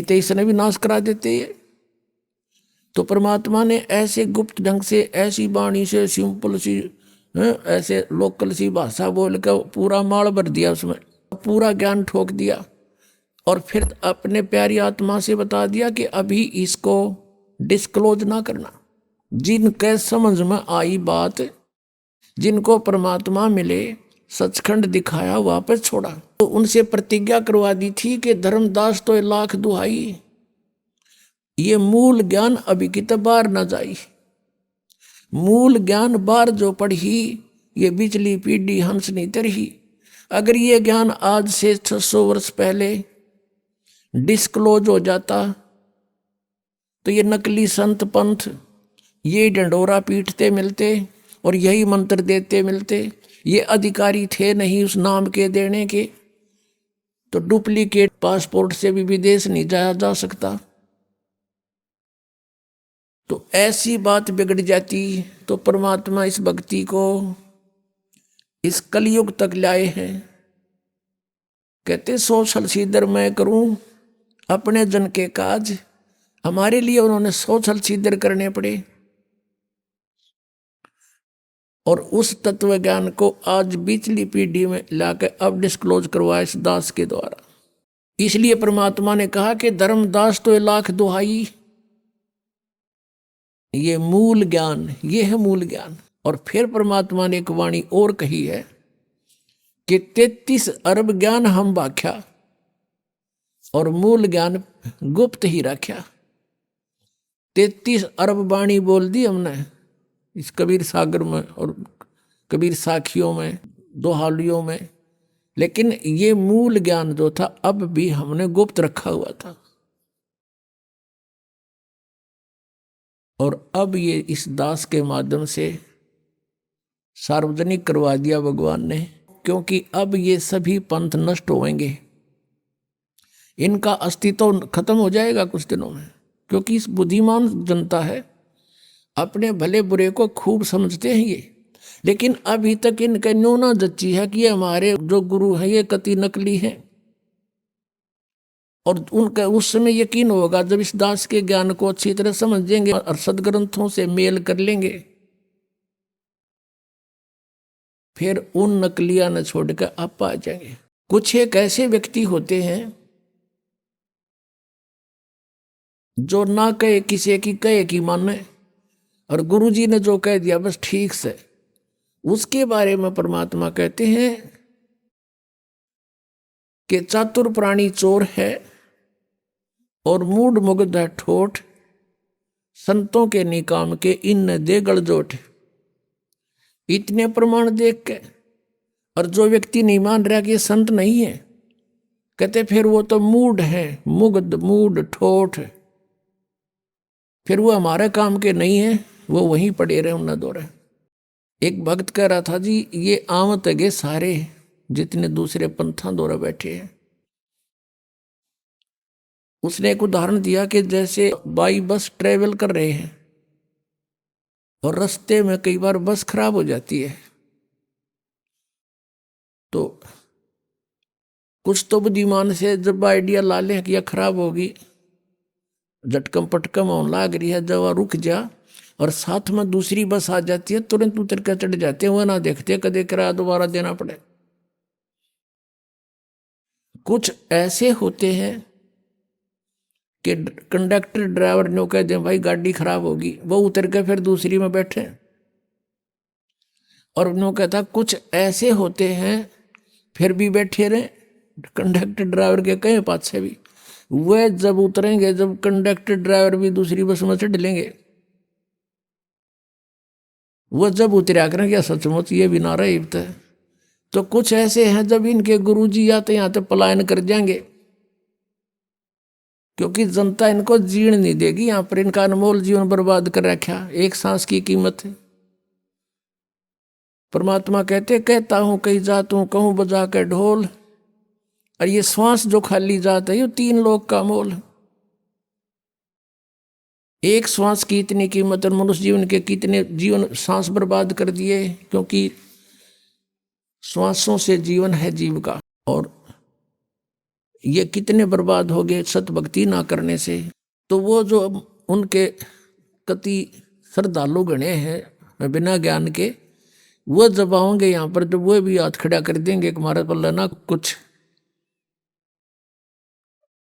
तो इसने भी नाश करा देते ये। तो परमात्मा ने ऐसे गुप्त ढंग से ऐसी वाणी से सिंपल सी ऐसे लोकल सी भाषा बोल कर पूरा माल भर दिया, उसमें पूरा ज्ञान ठोक दिया और फिर अपने प्यारी आत्मा से बता दिया कि अभी इसको डिस्क्लोज ना करना। जिनके समझ में आई बात, जिनको परमात्मा मिले सचखंड दिखाया वापस छोड़ा, तो उनसे प्रतिज्ञा करवा दी थी कि धर्मदास तो लाख दुहाई, ये मूल ज्ञान अभी की तो बाहर न जाई। मूल ज्ञान बाहर जो पढ़ी ये बिचली पीढ़ी हंस नहीं तरही। अगर ये ज्ञान आज से 600 वर्ष पहले डिस्क्लोज हो जाता तो ये नकली संत पंथ ये डंडोरा पीटते मिलते और यही मंत्र देते मिलते। ये अधिकारी थे नहीं उस नाम के देने के, तो डुप्लीकेट पासपोर्ट से भी विदेश नहीं जाया जा सकता। तो ऐसी बात बिगड़ जाती। तो परमात्मा इस भक्ति को इस कलयुग तक लाए हैं। कहते 100 छल सीदर मैं करूं अपने जन के काज, हमारे लिए उन्होंने 100 छल सीदर करने पड़े और उस तत्व ज्ञान को आज बीचली पीढ़ी में लाकर अब डिस्क्लोज करवाया इस दास के द्वारा। इसलिए परमात्मा ने कहा कि धर्मदास तो लाख दुहाई, ये मूल ज्ञान, ये है मूल ज्ञान। और फिर परमात्मा ने एक वाणी और कही है कि 33 अरब ज्ञान हम व्याख्या और मूल ज्ञान गुप्त ही रखा। 33 अरब वाणी बोल दी हमने इस कबीर सागर में और कबीर साखियों में, दोहालियों में, लेकिन ये मूल ज्ञान जो था अब भी हमने गुप्त रखा हुआ था और अब ये इस दास के माध्यम से सार्वजनिक करवा दिया भगवान ने, क्योंकि अब ये सभी पंथ नष्ट होंगे, इनका अस्तित्व खत्म हो जाएगा कुछ दिनों में। क्योंकि इस बुद्धिमान जनता है, अपने भले बुरे को खूब समझते हैं ये, लेकिन अभी तक इनका न्यूना जच्ची है कि ये हमारे जो गुरु हैं ये कति नकली हैं। और उनका उस समय यकीन होगा जब इस दास के ज्ञान को अच्छी तरह समझेंगे और सदग्रंथों से मेल कर लेंगे, फिर उन नकलियां न छोड़कर आप आ जाएंगे। कुछ एक ऐसे व्यक्ति होते हैं जो ना कहे किसी की कहे की माने, और गुरुजी ने जो कह दिया बस ठीक से, उसके बारे में परमात्मा कहते हैं कि चातुर प्राणी चोर है और मूड मुग्ध है ठोठ, संतों के निकाम के इन दे गलजोट। इतने प्रमाण देख के और जो व्यक्ति नहीं मान रहा कि ये संत नहीं है, कहते फिर वो तो मूड है, मुग्ध मूड ठोठ, फिर वो हमारे काम के नहीं है, वो वहीं पड़े रहे उन्ना दौरे। एक भक्त कह रहा था जी ये आमत गए सारे जितने दूसरे पंथा दौरा बैठे हैं। उसने एक उदाहरण दिया कि जैसे बाई बस ट्रेवल कर रहे हैं और रास्ते में कई बार बस खराब हो जाती है, तो कुछ तो बुद्धिमान से जब आइडिया ला लें कि यह खराब होगी, झटकम पटकम होने लाग रही है, जब रुक जा और साथ में दूसरी बस आ जाती है तुरंत उतर कर चढ़ जाते हैं, वह ना देखते कदे किराया दोबारा देना पड़े। कुछ ऐसे होते हैं कि कंडक्टर ड्राइवर ने कह दे भाई गाड़ी खराब होगी, वो उतर के फिर दूसरी में बैठे। और उन्होंने कहता कुछ ऐसे होते हैं फिर भी बैठे रहे कंडक्टर ड्राइवर के कहीं पाछे भी, वह जब उतरेंगे जब कंडक्टर ड्राइवर भी दूसरी बस में चढ़ लेंगे, वह जब उतरा करें क्या सचमुच ये भी नारा इब्त है तो कुछ ऐसे हैं जब इनके गुरुजी आते यहाँ तो पलायन कर जाएंगे, क्योंकि जनता इनको जीण नहीं देगी। यहाँ पर इनका अनमोल जीवन बर्बाद कर रखा, एक सांस की कीमत है। परमात्मा कहते कहता हूं कहीं जातूं कहूं बजा के ढोल, और ये श्वास जो खाली जाता है ये 3 लोक का मोल है। एक श्वास की इतनी कीमत, और मनुष्य जीवन के कितने जीवन सांस बर्बाद कर दिए, क्योंकि श्वासों से जीवन है जीव का, और ये कितने बर्बाद हो गए सत भक्ति ना करने से। तो वो जो उनके कति श्रद्धालु गणे हैं बिना ज्ञान के, वो जब आओगे यहाँ पर तो वो भी हाथ खड़ा कर देंगे कि हमारे पल्ला ना कुछ।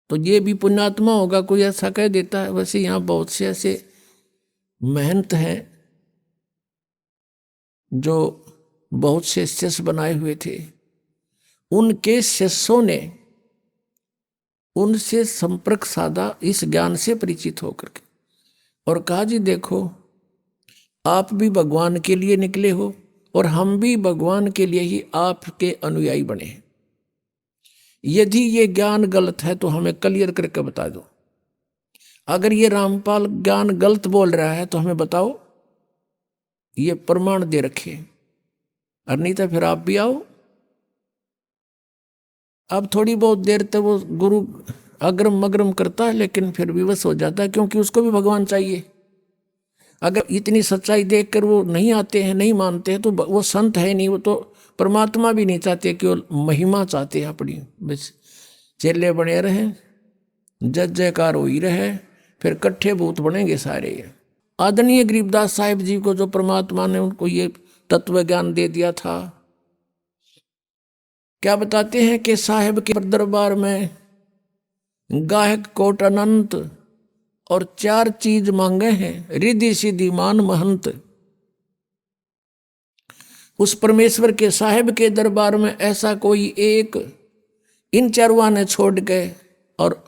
तो ये भी पुण्यात्मा होगा, कोई ऐसा कह देता है। वैसे यहाँ बहुत से ऐसे महंत हैं जो बहुत से शिष्य बनाए हुए थे, उनके शिष्यों ने उनसे संपर्क साधा इस ज्ञान से परिचित होकर के, और कहा जी देखो आप भी भगवान के लिए निकले हो और हम भी भगवान के लिए ही आपके अनुयायी बने हैं। यदि ये ज्ञान गलत है तो हमें क्लियर करके बता दो। अगर ये रामपाल ज्ञान गलत बोल रहा है तो हमें बताओ, ये प्रमाण दे रखे, और नहीं तो फिर आप भी आओ। अब थोड़ी बहुत देर तक वो गुरु अग्रम मग्रम करता है, लेकिन फिर विवश हो जाता है, क्योंकि उसको भी भगवान चाहिए। अगर इतनी सच्चाई देखकर वो नहीं आते हैं, नहीं मानते हैं, तो वो संत है नहीं, वो तो परमात्मा भी नहीं चाहते, केवल महिमा चाहते हैं अपनी। बस चेले बने रहे, जय जयकार हो ही रहे, फिर कट्ठे भूत बनेंगे सारे। आदरणीय गरीबदास साहिब जी को जो परमात्मा ने उनको ये तत्व ज्ञान दे दिया था, क्या बताते हैं कि साहिब के दरबार में गायक कोट अनंत और 4 चीज मांगे हैं, रिद्धि सिद्धि मान महंत। उस परमेश्वर के साहिब के दरबार में ऐसा कोई एक इन चारों ने छोड़ के और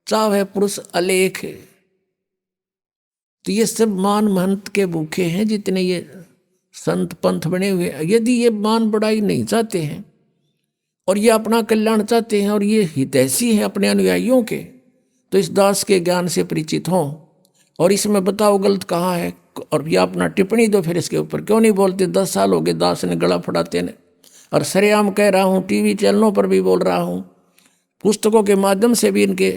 चाहे पुरुष अलेख। तो ये सब मान महंत के भूखे हैं जितने ये संत पंथ बने हुए। यदि ये मान बढ़ाई नहीं चाहते हैं और ये अपना कल्याण चाहते हैं और ये हितैषी है अपने अनुयायियों के, तो इस दास के ज्ञान से परिचित हों और इसमें बताओ गलत कहाँ है, और ये अपना टिप्पणी दो। फिर इसके ऊपर क्यों नहीं बोलते? 10 साल हो गए दास ने गला फड़ाते ने, और सरेआम कह रहा हूँ, टीवी चैनलों पर भी बोल रहा हूँ, पुस्तकों के माध्यम से भी इनके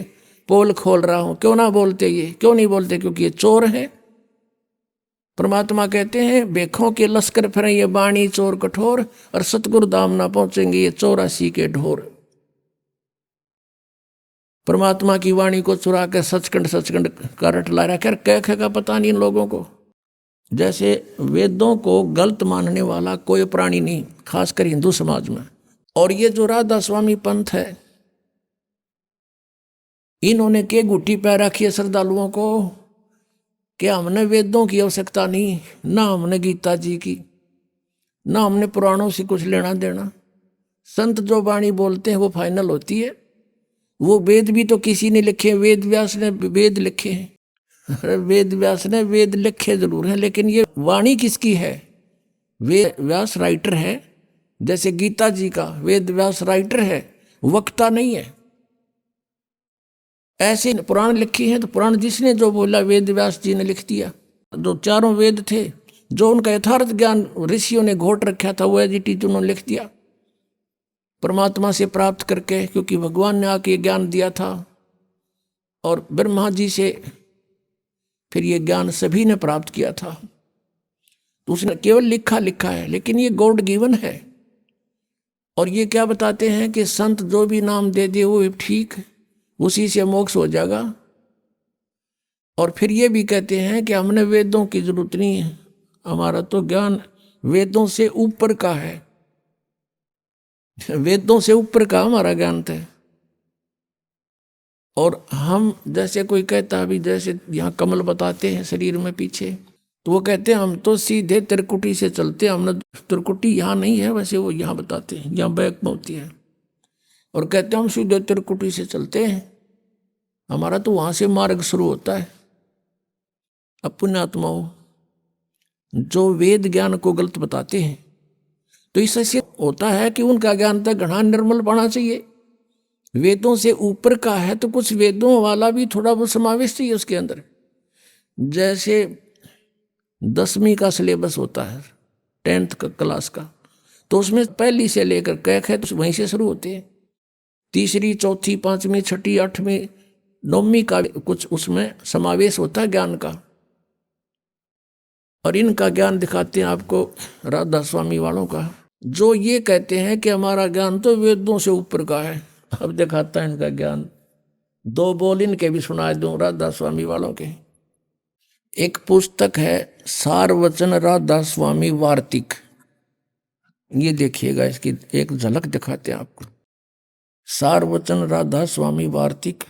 पोल खोल रहा हूँ। क्यों ना बोलते? ये क्यों नहीं बोलते? क्योंकि ये चोर हैं। परमात्मा कहते हैं बेखों के लश्कर फिरें ये बाणी चोर कठोर, और सतगुरु धाम ना पहुंचेंगे ये 84 के ढोर। परमात्मा की वाणी को चुरा कर सचखंड का रट ला रखा, कह का पता नहीं इन लोगों को। जैसे वेदों को गलत मानने वाला कोई प्राणी नहीं, खासकर हिंदू समाज में। और ये जो राधा स्वामी पंथ है, इन्होंने के गुट्टी पैर रखी है श्रद्धालुओं को कि हमने वेदों की आवश्यकता नहीं, ना हमने गीता जी की, ना हमने पुराणों से कुछ लेना देना। संत जो वाणी बोलते हैं वो फाइनल होती है। वो वेद भी तो किसी ने लिखे, वेद व्यास ने वेद लिखे हैं। वेद व्यास ने वेद लिखे जरूर हैं, लेकिन ये वाणी किसकी है? वेद व्यास राइटर है, जैसे गीता जी का वेद व्यास राइटर है, वक्ता नहीं है। ऐसे पुराण लिखे हैं तो पुराण जिसने जो बोला वेद व्यास जी ने लिख दिया। जो 4 वेद थे, जो उनका यथार्थ ज्ञान ऋषियों ने घोट रखा था, वो एजिटीज उन्होंने लिख दिया परमात्मा से प्राप्त करके, क्योंकि भगवान ने आके ज्ञान दिया था। और ब्रह्मा जी से फिर ये ज्ञान सभी ने प्राप्त किया था। तो उसने केवल लिखा है, लेकिन ये गॉड गिवन है। और ये क्या बताते हैं कि संत जो भी नाम दे दे वो ठीक, उसी से मोक्ष हो जाएगा। और फिर ये भी कहते हैं कि हमने वेदों की जरूरत नहीं है, हमारा तो ज्ञान वेदों से ऊपर का है। वेदों से ऊपर का हमारा ज्ञान है। और हम जैसे कोई कहता है, जैसे यहाँ कमल बताते हैं शरीर में पीछे, तो वो कहते हैं हम तो सीधे त्रिकुटी से चलते हैं, हमने त्रिकुटी यहाँ नहीं है, वैसे वो यहाँ बताते हैं, यहाँ बैक में होती है। और कहते हैं हम सीधे त्रिकुटी से चलते हैं, हमारा तो वहाँ से मार्ग शुरू होता है। अब पुण्यात्माओं जो वेद ज्ञान को गलत बताते हैं, तो इससे होता है कि उनका ज्ञान तक घना निर्मल पढ़ना चाहिए। वेदों से ऊपर का है तो कुछ वेदों वाला भी थोड़ा बहुत समावेश चाहिए उसके अंदर। जैसे 10वीं का सिलेबस होता है, 10th का क्लास का, तो उसमें पहली से लेकर कैक है तो वहीं से शुरू होते हैं। तीसरी, चौथी, 5वीं, 6ठी, 8वीं, 9वीं का कुछ उसमें समावेश होता है ज्ञान का। और इनका ज्ञान दिखाते हैं आपको राधा स्वामी वालों का, जो ये कहते हैं कि हमारा ज्ञान तो वेदों से ऊपर का है। अब दिखाता है इनका ज्ञान। 2 बोल इनके भी सुना दूं राधा स्वामी वालों के। एक पुस्तक है सारवचन राधा स्वामी वार्तिक, ये देखिएगा, इसकी एक झलक दिखाते हैं आपको। सारवचन राधा स्वामी वार्तिक,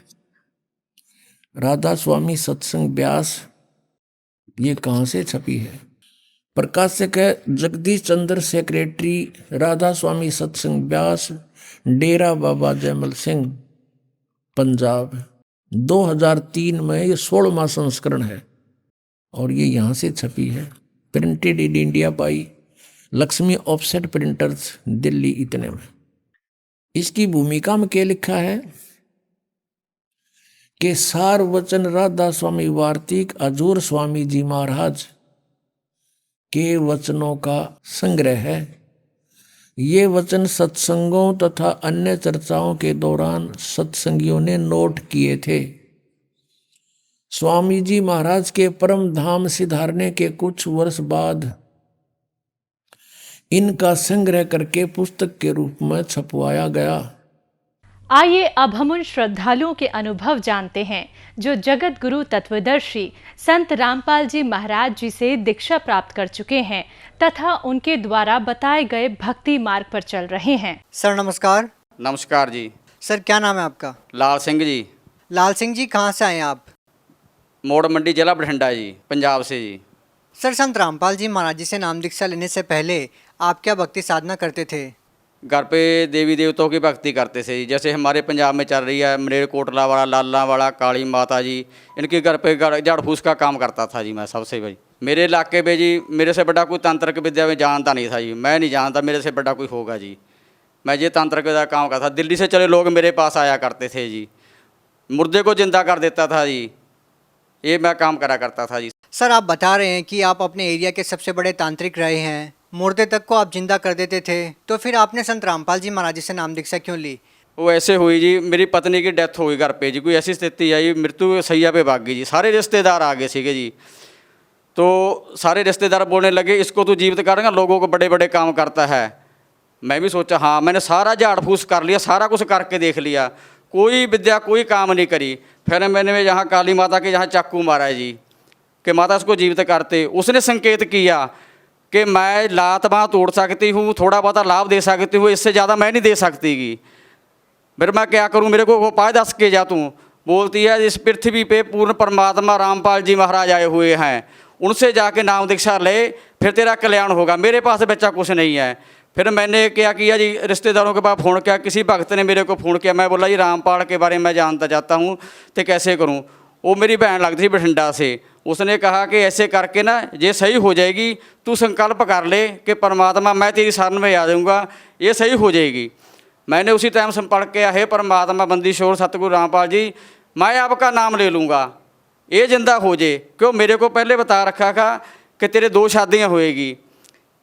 राधा स्वामी सत्संग व्यास, ये कहाँ से छपी है? प्रकाशक है जगदीश चंद्र, सेक्रेटरी राधा स्वामी सत्संग व्यास, डेरा बाबा जयमल सिंह, पंजाब। 2003 में ये 16वां संस्करण है और ये यहाँ से छपी है। Printed in India by Lakshmi offset printers, Delhi, इतने में। इसकी भूमिका में क्या लिखा है कि सारवचन राधा स्वामी वार्तिक अजूर स्वामी जी महाराज के वचनों का संग्रह है। ये वचन सत्संगों तथा अन्य चर्चाओं के दौरान सत्संगियों ने नोट किए थे। स्वामी जी महाराज के परम धाम सिधारने के कुछ वर्ष बाद इनका संग्रह करके पुस्तक के रूप में छपवाया गया। आइए अब हम उन श्रद्धालुओं के अनुभव जानते हैं जो जगत गुरु तत्वदर्शी संत रामपाल जी महाराज जी से दीक्षा प्राप्त कर चुके हैं तथा उनके द्वारा बताए गए भक्ति मार्ग पर चल रहे हैं। सर नमस्कार। नमस्कार जी। सर क्या नाम है आपका? लाल सिंह जी। लाल सिंह जी, कहाँ से आए हैं आप? मोड़ मंडी, जिला बठिंडा जी, पंजाब से जी। सर संत रामपाल जी महाराज जी से नाम दीक्षा लेने से पहले आप क्या भक्ति साधना करते थे? घर पे देवी देवताओं की भक्ति करते थे। जैसे हमारे पंजाब में चल रही है मलेरकोटला वाला, लाला वाला, काली माता जी, इनके घर पे झाड़ फूस का काम करता था जी मैं सबसे भाई। मेरे इलाके में जी मेरे से बड़ा कोई तांत्रिक विद्या में जानता नहीं था जी। मैं नहीं जानता मेरे से बड़ा कोई होगा जी। मैं ये तांत्रिक विद्या का काम करता था। दिल्ली से चले लोग मेरे पास आया करते थे जी, मुर्दे को जिंदा कर देता था जी, ये मैं काम करा करता था जी। सर आप बता रहे हैं कि आप अपने एरिया के सबसे बड़े तांत्रिक रहे हैं, मुर्दे तक को आप जिंदा कर देते थे, तो फिर आपने संत रामपाल जी महाराज जी से नाम दीक्षा क्यों ली? वो ऐसे हुई जी, मेरी पत्नी की डेथ हो गई घर पे जी, कोई ऐसी स्थिति आई, मृत्यु सैया पे भाग गई जी। सारे रिश्तेदार आ गए सीगे जी, तो सारे रिश्तेदार बोलने लगे इसको तो जीवित करेंगे, लोगों को बड़े बड़े काम करता है। मैं भी सोचा हाँ, मैंने सारा झाड़ फूस कर लिया, सारा कुछ करके देख लिया, कोई विद्या कोई काम नहीं करी। फिर मैंने यहाँ काली माता के यहाँ चाकू मारा जी कि माता इसको जीवित करते। उसने संकेत किया कि मैं लात बाँह तोड़ सकती हूँ, थोड़ा बहुत लाभ दे सकती हूँ, इससे ज़्यादा मैं नहीं दे सकती गी। फिर मैं क्या करूँ, मेरे को उपाय दस के जा तू। बोलती है इस पृथ्वी पे पूर्ण परमात्मा रामपाल जी महाराज आए हुए हैं, उनसे जाके नाम दीक्षा ले, फिर तेरा कल्याण होगा। मेरे पास बच्चा कुछ नहीं है। फिर मैंने क्या किया जी, रिश्तेदारों के पास फ़ोन किया, किसी भक्त ने मेरे को फ़ोन किया। मैं बोला जी रामपाल के बारे में मैं जानता चाहता हूँ तो कैसे करूँ। वो मेरी बहन लगती थी बठिंडा से, उसने कहा कि ऐसे करके ना ये सही हो जाएगी, तू संकल्प कर ले कि परमात्मा मैं तेरी शरण में आ जाऊँगा, ये सही हो जाएगी। मैंने उसी टाइम संपर्क किया, हे परमात्मा बंदीशोर सतगुरु रामपाल जी, मैं आपका नाम ले लूँगा, ये जिंदा हो जाए। क्यों, मेरे को पहले बता रखा था कि तेरे 2 शादियाँ होएगी,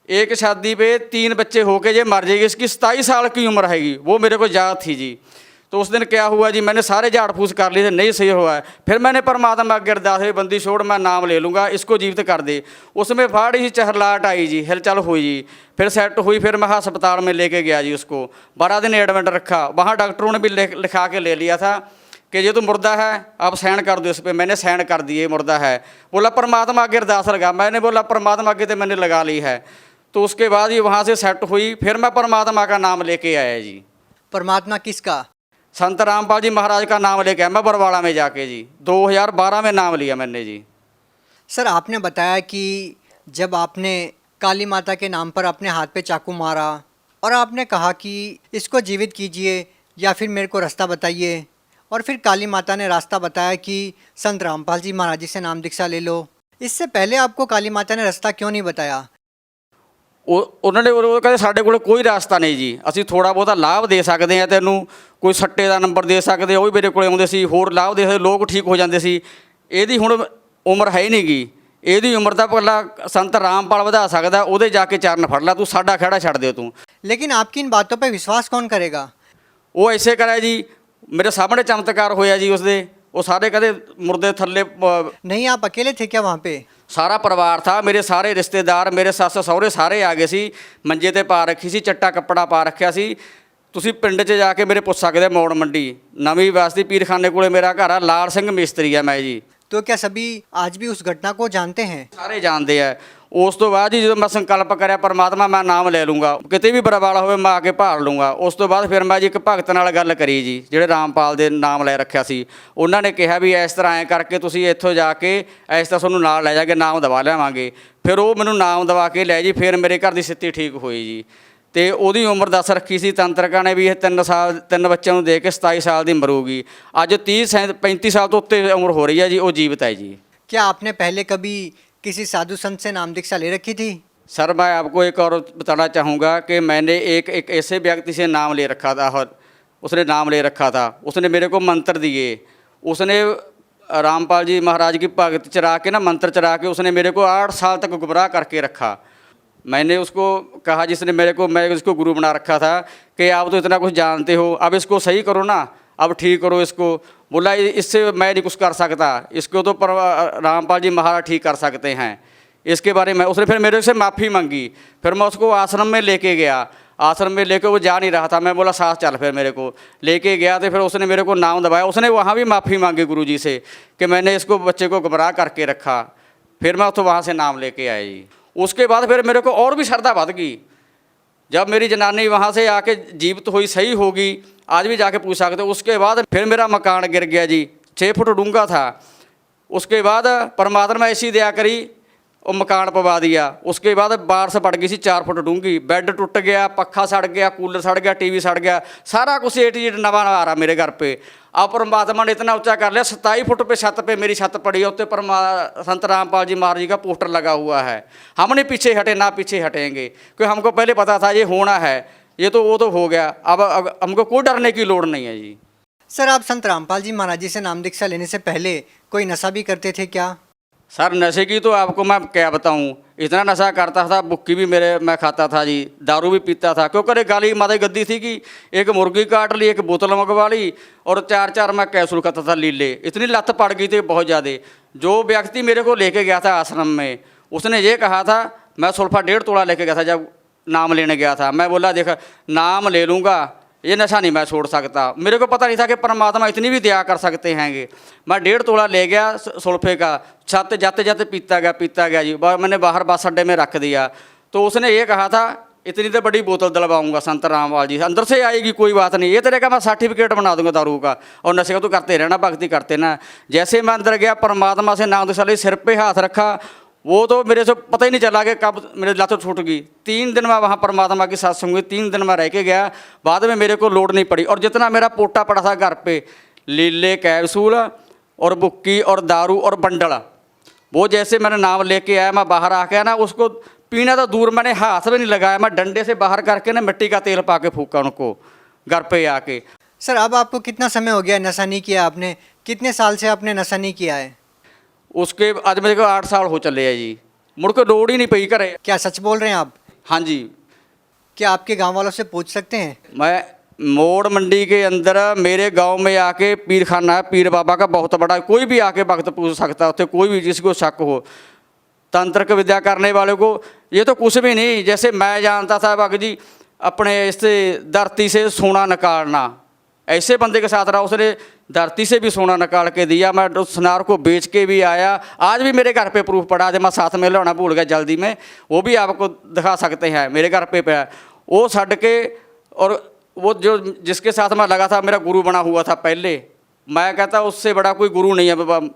एक शादी पे 3 बच्चे होके ये मर जाएगी, इसकी 27 साल की उम्र रहेगी, वो मेरे को याद थी जी। तो उस दिन क्या हुआ जी, मैंने सारे झाड़ फूस कर लिए थे, नहीं सही हुआ है। फिर मैंने परमात्मा अगे अरदास हुई, बंदी छोड़ मैं नाम ले लूँगा, इसको जीवित कर दे। उसमें फाड़ी सी चहलाहट आई जी, हिलचल हुई जी, फिर सेट हुई। फिर मैं अस्पताल में लेके गया जी, उसको 12 दिन एडमिट रखा। वहाँ डॉक्टरों ने भी लिखा के ले लिया था कि ये तो मुर्दा है, आप साइन कर दो इस पर। मैंने साइन कर दिए, मुर्दा है। बोला परमात्मा आगे अरदास लगा। मैंने बोला परमात्मा आगे तो मैंने लगा ली है। तो उसके बाद ये वहाँ से सेट हुई, फिर मैं परमात्मा का नाम लेके आया जी। परमात्मा किसका? संत रामपाल जी महाराज का नाम लेके आया मैं बरवाड़ा में जाके जी। 2012 में नाम लिया मैंने जी। सर आपने बताया कि जब आपने काली माता के नाम पर अपने हाथ पे चाकू मारा और आपने कहा कि इसको जीवित कीजिए या फिर मेरे को रास्ता बताइए, और फिर काली माता ने रास्ता बताया कि संत रामपाल जी महाराज जी से नाम दीक्षा ले लो। इससे पहले आपको काली माता ने रास्ता क्यों नहीं बताया? ਉਹਨਾਂ ਨੇ ਉਹ ਕਹਿੰਦੇ ਸਾਡੇ ਕੋਲ ਕੋਈ ਰਾਸਤਾ ਨਹੀਂ ਜੀ, ਅਸੀਂ ਥੋੜ੍ਹਾ ਬਹੁਤਾ ਲਾਭ ਦੇ ਸਕਦੇ ਹਾਂ ਤੈਨੂੰ, ਕੋਈ ਸੱਟੇ ਦਾ ਨੰਬਰ ਦੇ ਸਕਦੇ, ਉਹ ਵੀ ਮੇਰੇ ਕੋਲ ਆਉਂਦੇ ਸੀ, ਹੋਰ ਲਾਭ ਦੇ ਸਕਦੇ, ਲੋਕ ਠੀਕ ਹੋ ਜਾਂਦੇ ਸੀ। ਇਹਦੀ ਹੁਣ ਉਮਰ ਹੈ ਹੀ ਨਹੀਂ ਗੀ, ਇਹਦੀ ਉਮਰ ਤਾਂ ਭਲਾ ਸੰਤ ਰਾਮਪਾਲ ਵਧਾ ਸਕਦਾ, ਉਹਦੇ ਜਾ ਕੇ ਚਰਨ ਫੜ ਲਾ, ਤੂੰ ਸਾਡਾ ਖਹਿੜਾ ਛੱਡ ਦਿਓ ਤੂੰ। लेकिन आपकी इन बातों पे विश्वास कौन करेगा? ਉਹ ਐਸੇ ਕਰਿਆ ਜੀ, ਮੇਰੇ ਸਾਹਮਣੇ ਚਮਤਕਾਰ ਹੋਇਆ ਜੀ ਉਸਦੇ, ਉਹ ਸਾਰੇ ਕਹਿੰਦੇ ਮੁਰਦੇ ਥੱਲੇ नहीं, आप अकेले थे क्या वहाँ पे? ਸਾਰਾ ਪਰਿਵਾਰ ਥਾ, ਮੇਰੇ ਸਾਰੇ ਰਿਸ਼ਤੇਦਾਰ, ਮੇਰੇ ਸੱਸ ਸਹੁਰੇ ਸਾਰੇ ਆ ਗਏ ਸੀ, ਮੰਜੇ ਤੇ ਪਾ ਰੱਖੀ ਸੀ, ਚੱਟਾ ਕੱਪੜਾ ਪਾ ਰੱਖਿਆ ਸੀ। ਤੁਸੀਂ ਪਿੰਡ 'ਚ ਜਾ ਕੇ ਮੇਰੇ ਪੁੱਛ ਸਕਦੇ, ਮੌੜ ਮੰਡੀ ਨਵੀਂ ਬਸਤੀ ਪੀਰਖਾਨੇ ਕੋਲੇ ਮੇਰਾ ਘਰ ਆ, ਲਾਲ ਸਿੰਘ ਮਿਸਤਰੀ ਆ ਮੈਂ ਜੀ। तो क्या सभी आज भी उस घटना को जानते हैं? ਸਾਰੇ ਜਾਣਦੇ ਆ। ਉਸ ਤੋਂ ਬਾਅਦ ਜੀ ਜਦੋਂ ਮੈਂ ਸੰਕਲਪ ਕਰਿਆ ਪਰਮਾਤਮਾ ਮੈਂ ਨਾਮ ਲੈ ਲੂੰਗਾ, ਕਿਤੇ ਵੀ ਬਰਵਾਲਾ ਹੋਵੇ ਮੈਂ ਆ ਕੇ ਭਾਲ ਲੂੰਗਾ। ਉਸ ਤੋਂ ਬਾਅਦ ਫਿਰ ਮੈਂ ਜੀ ਇੱਕ ਭਗਤ ਨਾਲ ਗੱਲ ਕਰੀ ਜੀ, ਜਿਹੜੇ ਰਾਮਪਾਲ ਦੇ ਨਾਮ ਲੈ ਰੱਖਿਆ ਸੀ। ਉਹਨਾਂ ਨੇ ਕਿਹਾ ਵੀ ਇਸ ਤਰ੍ਹਾਂ ਐਂ ਕਰਕੇ ਤੁਸੀਂ ਇੱਥੋਂ ਜਾ ਕੇ ਇਸ ਤਰ੍ਹਾਂ ਤੁਹਾਨੂੰ ਨਾਲ ਲੈ ਜਾ ਕੇ ਨਾਮ ਦਵਾ ਲਿਆਵਾਂਗੇ। ਫਿਰ ਉਹ ਮੈਨੂੰ ਨਾਮ ਦਵਾ ਕੇ ਲੈ ਜੀ, ਫਿਰ ਮੇਰੇ ਘਰ ਦੀ ਸਥਿਤੀ ਠੀਕ ਹੋਈ ਜੀ। ਅਤੇ ਉਹਦੀ ਉਮਰ ਦੱਸ ਰੱਖੀ ਸੀ ਤੰਤਰਕਾਂ ਨੇ ਵੀ ਇਹ 3 ਬੱਚਿਆਂ ਨੂੰ ਦੇ ਕੇ 27 ਸਾਲ ਦੀ ਮਰੂਗੀ। ਅੱਜ 35 ਸਾਲ ਤੋਂ ਉੱਤੇ ਉਮਰ ਹੋ ਰਹੀ ਹੈ ਜੀ, ਉਹ ਜੀਵਤ ਹੈ जी। क्या आपने पहले कभी किसी साधु संत से नाम दीक्षा ले रखी थी? सर मैं आपको एक और बताना चाहूँगा कि मैंने एक ऐसे व्यक्ति से नाम ले रखा था, और उसने नाम ले रखा था, उसने मेरे को मंत्र दिए। उसने रामपाल जी महाराज की भगत चरा के ना, मंत्र चरा के उसने मेरे को 8 साल तक गुमराह करके रखा। मैंने उसको कहा, जिसने मेरे को, मैं इसको गुरु बना रखा था कि आप तो इतना कुछ जानते हो, अब इसको सही करो ना, अब ठीक करो इसको। बोला इससे मैं नहीं कुछ कर सकता, इसको तो रामपाल जी महाराज ठीक कर सकते हैं, इसके बारे में। उसने फिर मेरे से माफ़ी मांगी। फिर मैं उसको आश्रम में लेके गया, आश्रम में लेके वो जा नहीं रहा था, मैं बोला साथ चल, फिर मेरे को लेके गया। तो फिर उसने मेरे को नाम दबाया, उसने वहाँ भी माफ़ी मांगी गुरु जी से कि मैंने इसको बच्चे को गुमराह करके रखा। फिर मैं तो वहाँ से नाम लेके आया जी। उसके बाद फिर मेरे को और भी श्रद्धा बढ़ गई। जब मेरी जनानी वहाँ से आके जीवित हुई, सही होगी, आज भी जाके पूछ सकते। उसके बाद फिर मेरा मकान गिर गया जी, 6 फुट डूंगा था। उसके बाद परमात्मा ऐसी दया करी, वो मकान पवा दिया। उसके बाद बारिश पड़ गई सी 4 फुट डूंगी, बेड टुट गया, पखा सड़ गया, कूलर सड़ गया, टीवी सड़ गया, सारा कुछ ए टू जेड नवा आ रहा मेरे घर पे। अब परमात्मा ने इतना ऊंचा कर लिया, 27 फुट पे छत पे मेरी छत पड़ी है, उत्ते संत रामपाल जी महाराज जी का पोस्टर लगा हुआ है। हम नहीं पीछे हटे, ना पीछे हटेंगे, क्योंकि हमको पहले पता था ये होना है, ये तो वो तो हो गया। अब हमको कोई डरने की लोड़ नहीं है जी। सर, आप संत रामपाल जी महाराज जी से नाम दीक्षा लेने से पहले कोई नशा भी करते थे क्या? सर नशे की तो आपको मैं क्या बताऊं, इतना नशा करता था, बुक्की भी मैं खाता था जी, दारू भी पीता था। क्योंकि गाली माता गद्दी थी कि एक मुर्गी काट ली, एक बोतल मंगवा ली, और 4 मैं कैप्सूल खाता था लीले। इतनी लत पड़ गई थी बहुत ज़्यादा। जो व्यक्ति मेरे को लेके गया था आश्रम में, उसने ये कहा था, मैं सुल्फा 1.5 तोला लेके गया था जब नाम लेने गया था। मैं बोला देख नाम ले लूँगा, ये नशा नहीं मैं छोड़ सकता। मेरे को पता नहीं था कि परमात्मा इतनी भी दया कर सकते हैंगे। मैं 1.5 तोला ले गया सुल्फे का, छत जाते जाते पीता गया जी। मैंने बाहर बस अड्डे में रख दिया। तो उसने ये कहा था, इतनी तो बड़ी बोतल दिलवाऊंगा संत रामपाल जी, अंदर से आएगी कोई बात नहीं, ये तेरे का मैं सर्टिफिकेट बना दूंगा दारू का, और नशे का तो करते रहना, भक्ति करते ना। जैसे मैं अंदर गया, परमात्मा से नाम दीक्षा ली, सिर पे हाथ रखा, वो तो मेरे से पता ही नहीं चला कि कब मेरे लत छूट गई। 3 दिन मैं वहाँ परमात्मा की सत्संग हुई, 3 दिन मैं रह के गया। बाद में मेरे को लोड नहीं पड़ी, और जितना मेरा पोटा पड़ा था घर पे, लीले कैप्सूल और बुक्की और दारू और बंडल, वो जैसे मैंने नाम लेके आया, मैं बाहर आके ना उसको पीना तो दूर, मैंने हाथ में नहीं लगाया, मैं डंडे से बाहर करके ना मिट्टी का तेल पा के फूका उनको घर पे आके। सर, अब आपको कितना समय हो गया नशा नहीं किया आपने? कितने साल से आपने नशा नहीं किया है? उसके आज मेरे को 8 साल हो चले हैं जी, मुड़ के लोड़ ही नहीं पई करे। क्या सच बोल रहे हैं आप? हाँ जी। क्या आपके गांव वालों से पूछ सकते हैं? मैं मोड़ मंडी के अंदर मेरे गांव में आके पीर खाना है, पीर बाबा का बहुत बड़ा, कोई भी आके भक्त पूछ सकता है, कोई भी जिसको शक हो तंत्र की विद्या करने वाले को। ये तो कुछ भी नहीं, जैसे मैं जानता था भगत जी अपने इससे धरती से सोना निकालना, ऐसे बंदे के साथ रहा, उसने धरती से भी सोना निकाल के दिया। मैं उस सुनार को बेच के भी आया, आज भी मेरे घर पे प्रूफ पड़ा है, मैं साथ में लाना भूल गया जल्दी में, वो भी आपको दिखा सकते हैं, मेरे घर पे वो छड़ के। और वो जो जिसके साथ मैं लगा था, मेरा गुरु बना हुआ था पहले, मैं कहता उससे बड़ा कोई गुरु नहीं है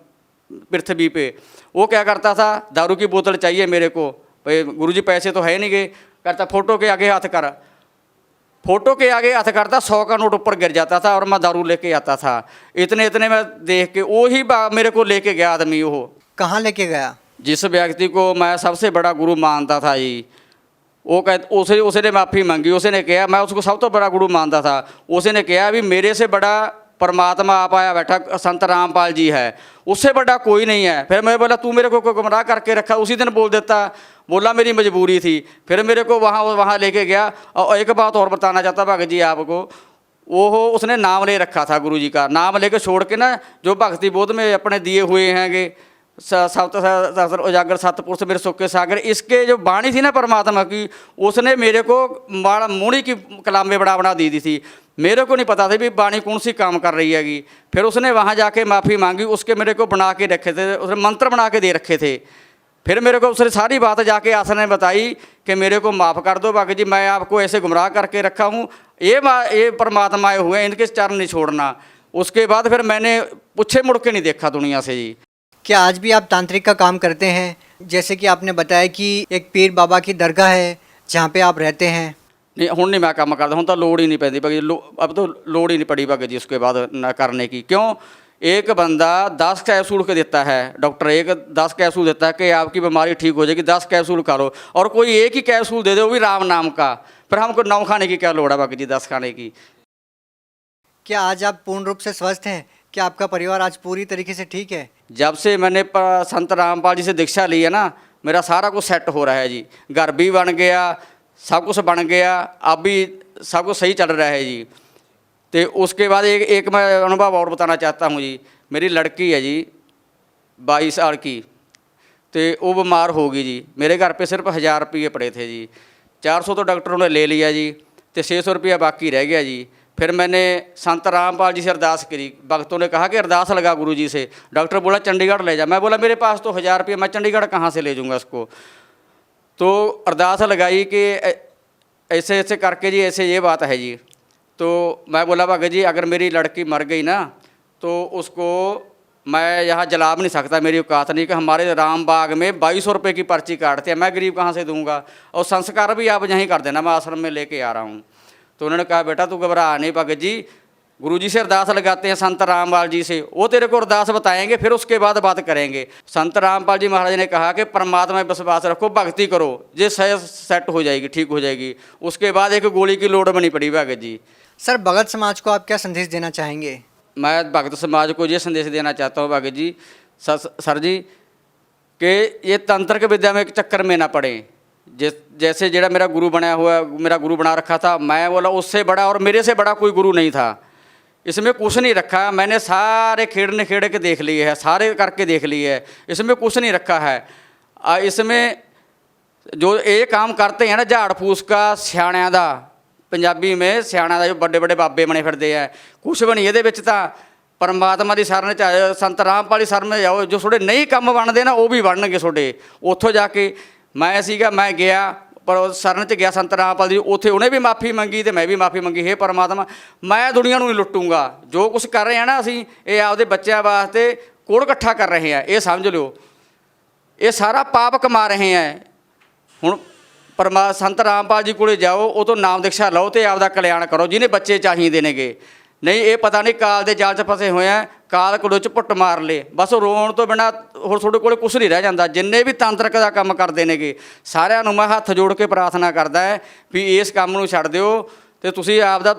पृथ्वी पे। वो क्या करता था, दारू की बोतल चाहिए मेरे को, भाई गुरुजी पैसे तो है नहीं गए, करता फोटो के आगे हाथ कर, फोटो के आगे हाथ करता, 100 का नोट ऊपर गिर जाता था, और मैं दारू लेके आता था। इतने में देख के वो ही मेरे को लेके गया आदमी। वो कहाँ लेके गया? जिस व्यक्ति को मैं सबसे बड़ा गुरु मानता था जी, वो कह उसने माफ़ी मांगी। उसने कहा, मैं उसको सब तो बड़ा गुरु मानता था, उसने कहा भी मेरे से बड़ा परमात्मा आप आया बैठा संत रामपाल जी है, उससे बड़ा कोई नहीं है। फिर मैं बोला तू मेरे को गुमराह करके रखा, उसी दिन बोल देता। बोला मेरी मजबूरी थी। फिर मेरे को वहाँ लेके गया। और एक बात और बताना चाहता भगत जी आपको, वो उसने नाम ले रखा था गुरु जी का, नाम लेके छोड़ के ना जो भक्ति बोध में अपने दिए हुए हैंगे सप्त उजागर सतपुरुष मेरे सुख के सागर, इसके जो बाणी थी ना परमात्मा की, उसने मेरे को मुनि की कलाम में बड़ा दी थी। मेरे को नहीं पता था भी बाणी कौन सी काम कर रही हैगी। फिर उसने वहाँ जाके माफ़ी मांगी, उसके मेरे को बना के रखे थे, उसने मंत्र बना के दे रखे थे। फिर मेरे को उसने सारी बात जाके आसन ने बताई कि मेरे को माफ़ कर दो बाकी जी, मैं आपको ऐसे गुमराह करके रखा हूँ, ये परमात्मा आए हुए हैं, इनके चरण नहीं छोड़ना। उसके बाद फिर मैंने पूछे मुड़ के नहीं देखा दुनिया से जी। क्या आज भी आप तांत्रिक का काम करते हैं? जैसे कि आपने बताया कि एक पीर बाबा की दरगाह है जहाँ पे आप रहते हैं। नहीं हुण नहीं मैं काम करता, हूँ तो लोड़ ही नहीं पैंदी भगत जी, अब तो लोड़ ही नहीं पड़ी भगत जी उसके बाद न करने की। क्यों? एक बंदा 10 कैप्सूल के देता है, डॉक्टर एक 10 कैप्सूल देता है कि आपकी बीमारी ठीक हो जाएगी, 10 कैप्सूल करो, और कोई एक ही कैप्सूल दे दे वो भी राम नाम का, फिर हमको 9 खाने की क्या लोड़ है भगत जी, 10 खाने की। क्या आज आप पूर्ण रूप से स्वस्थ हैं? क्या आपका परिवार आज पूरी तरीके से ठीक है? जब से मैंने संत रामपाल जी से दीक्षा ली है ना, मेरा सारा कुछ सेट हो रहा है जी, घर भी बन गया, सब कुछ बन गया, अब भी सब कुछ सही चल रहा है जी। तो उसके बाद एक मैं अनुभव और बताना चाहता हूँ जी। मेरी लड़की है जी 22 साल की, तो वो बीमार हो गई जी। मेरे घर पे सिर्फ 1000 रुपये पड़े थे जी, 400 तो डॉक्टरों ने ले लिया जी, तो 600 रुपया बाकी रह गया जी। फिर मैंने संत रामपाल जी से अरदास करी, भक्तों ने कहा कि अरदास लगा गुरु जी से। डॉक्टर बोला चंडीगढ़ ले जा। मैं बोला मेरे पास तो 1000 रुपये, मैं चंडीगढ़ कहाँ से ले जाऊँगा इसको। तो अरदास लगाई कि ऐसे ऐसे करके जी, ऐसे ये बात है जी। तो मैं बोला भगत जी अगर मेरी लड़की मर गई ना तो उसको मैं यहाँ जला भी नहीं सकता, मेरी औकात नहीं कि हमारे राम बाग में 2200 रुपये की पर्ची काटते हैं, मैं गरीब कहाँ से दूंगा, और संस्कार भी आप यहीं कर देना, मैं आश्रम में लेके आ रहा हूँ। तो उन्होंने कहा बेटा तू घबरा नहीं भगत जी, गुरु जी से अरदास लगाते हैं संत रामपाल जी से, वो तेरे को अरदास बताएंगे, फिर उसके बाद बात करेंगे। संत रामपाल जी महाराज ने कहा कि परमात्मा में विश्वास रखो, भक्ति करो, ये सेट हो जाएगी, ठीक हो जाएगी। उसके बाद एक गोली की लोड़ बनी पड़ी भगत जी। सर भगत समाज को आप क्या संदेश देना चाहेंगे? मैं भगत समाज को ये संदेश देना चाहता हूँ भगत जी, सर जी, कि ये तंत्र के विद्या में एक चक्कर में ना पड़े। जैसे जेड़ा मेरा गुरु बनाया हुआ, मेरा गुरु बना रखा था, मैं बोला उससे बड़ा और मेरे से बड़ा कोई गुरु नहीं था। इसमें कुछ नहीं रखा, मैंने सारे खेड़ के देख लिए है, सारे करके देख लिए है, इसमें कुछ नहीं रखा है। इसमें जो ये काम करते हैं ना झाड़ फूस का, सियाणियां दा, पंजाबी में सियाणा जो बड़े बड़े बाबे बने फिरते हैं, कुछ भी नहीं ये परमात्मा की शरण च संत रामपाल की शरण में जाओ, जो थोड़े नहीं काम बनते ना वो भी बनणगे थोड़े। उत्थों जाके मैं गया पर शरण च गया संत रामपाल जी, उत्थे उन्हें भी माफ़ी मंगी तो मैं भी माफ़ी मंगी, हे परमात्मा मैं दुनिया नहीं लुटूंगा, जो कुछ कर रहे हैं ना असीं ये आपदे बच्चों वास्ते कोड़ इकट्ठा कर रहे हैं, ये समझ लो, ये सारा पाप कमा रहे हैं। हुण संत रामपाल जी को जाओ, वो तो नाम दीक्षा लो तो आपका कल्याण करो, जिन्हें बच्चे चाहिए नेगे। नहीं ये पता नहीं काल के जाल च फसे हुए हैं, काल कुल च पुट मार ले, बस रोण तो बिना होर थोड़े कोल कुछ नहीं रह जाता। जिन्ने भी तांत्रिक का काम करते नेगे सारिਆਂ ਨੂੰ मैं हथ जोड़ के प्रार्थना करता है भी इस काम ਨੂੰ छड्ड दिओ तो तुसीं आपदा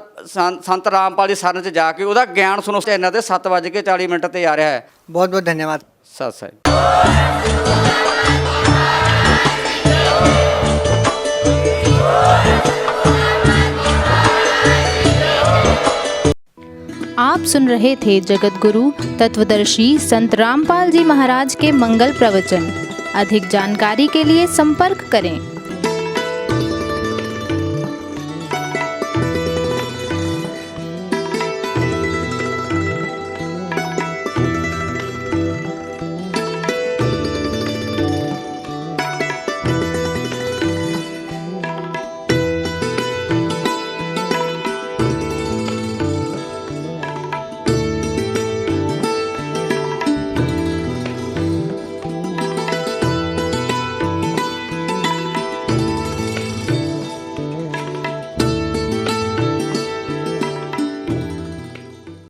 संत रामपाल जी शरण च जाके ਉਹਦਾ ਗਿਆਨ सुनो। चैनल ते 7:40 ते आ रहा है। बहुत बहुत धन्यवाद। सत श्री आप सुन रहे थे जगत गुरु तत्वदर्शी संत रामपाल जी महाराज के मंगल प्रवचन। अधिक जानकारी के लिए संपर्क करें।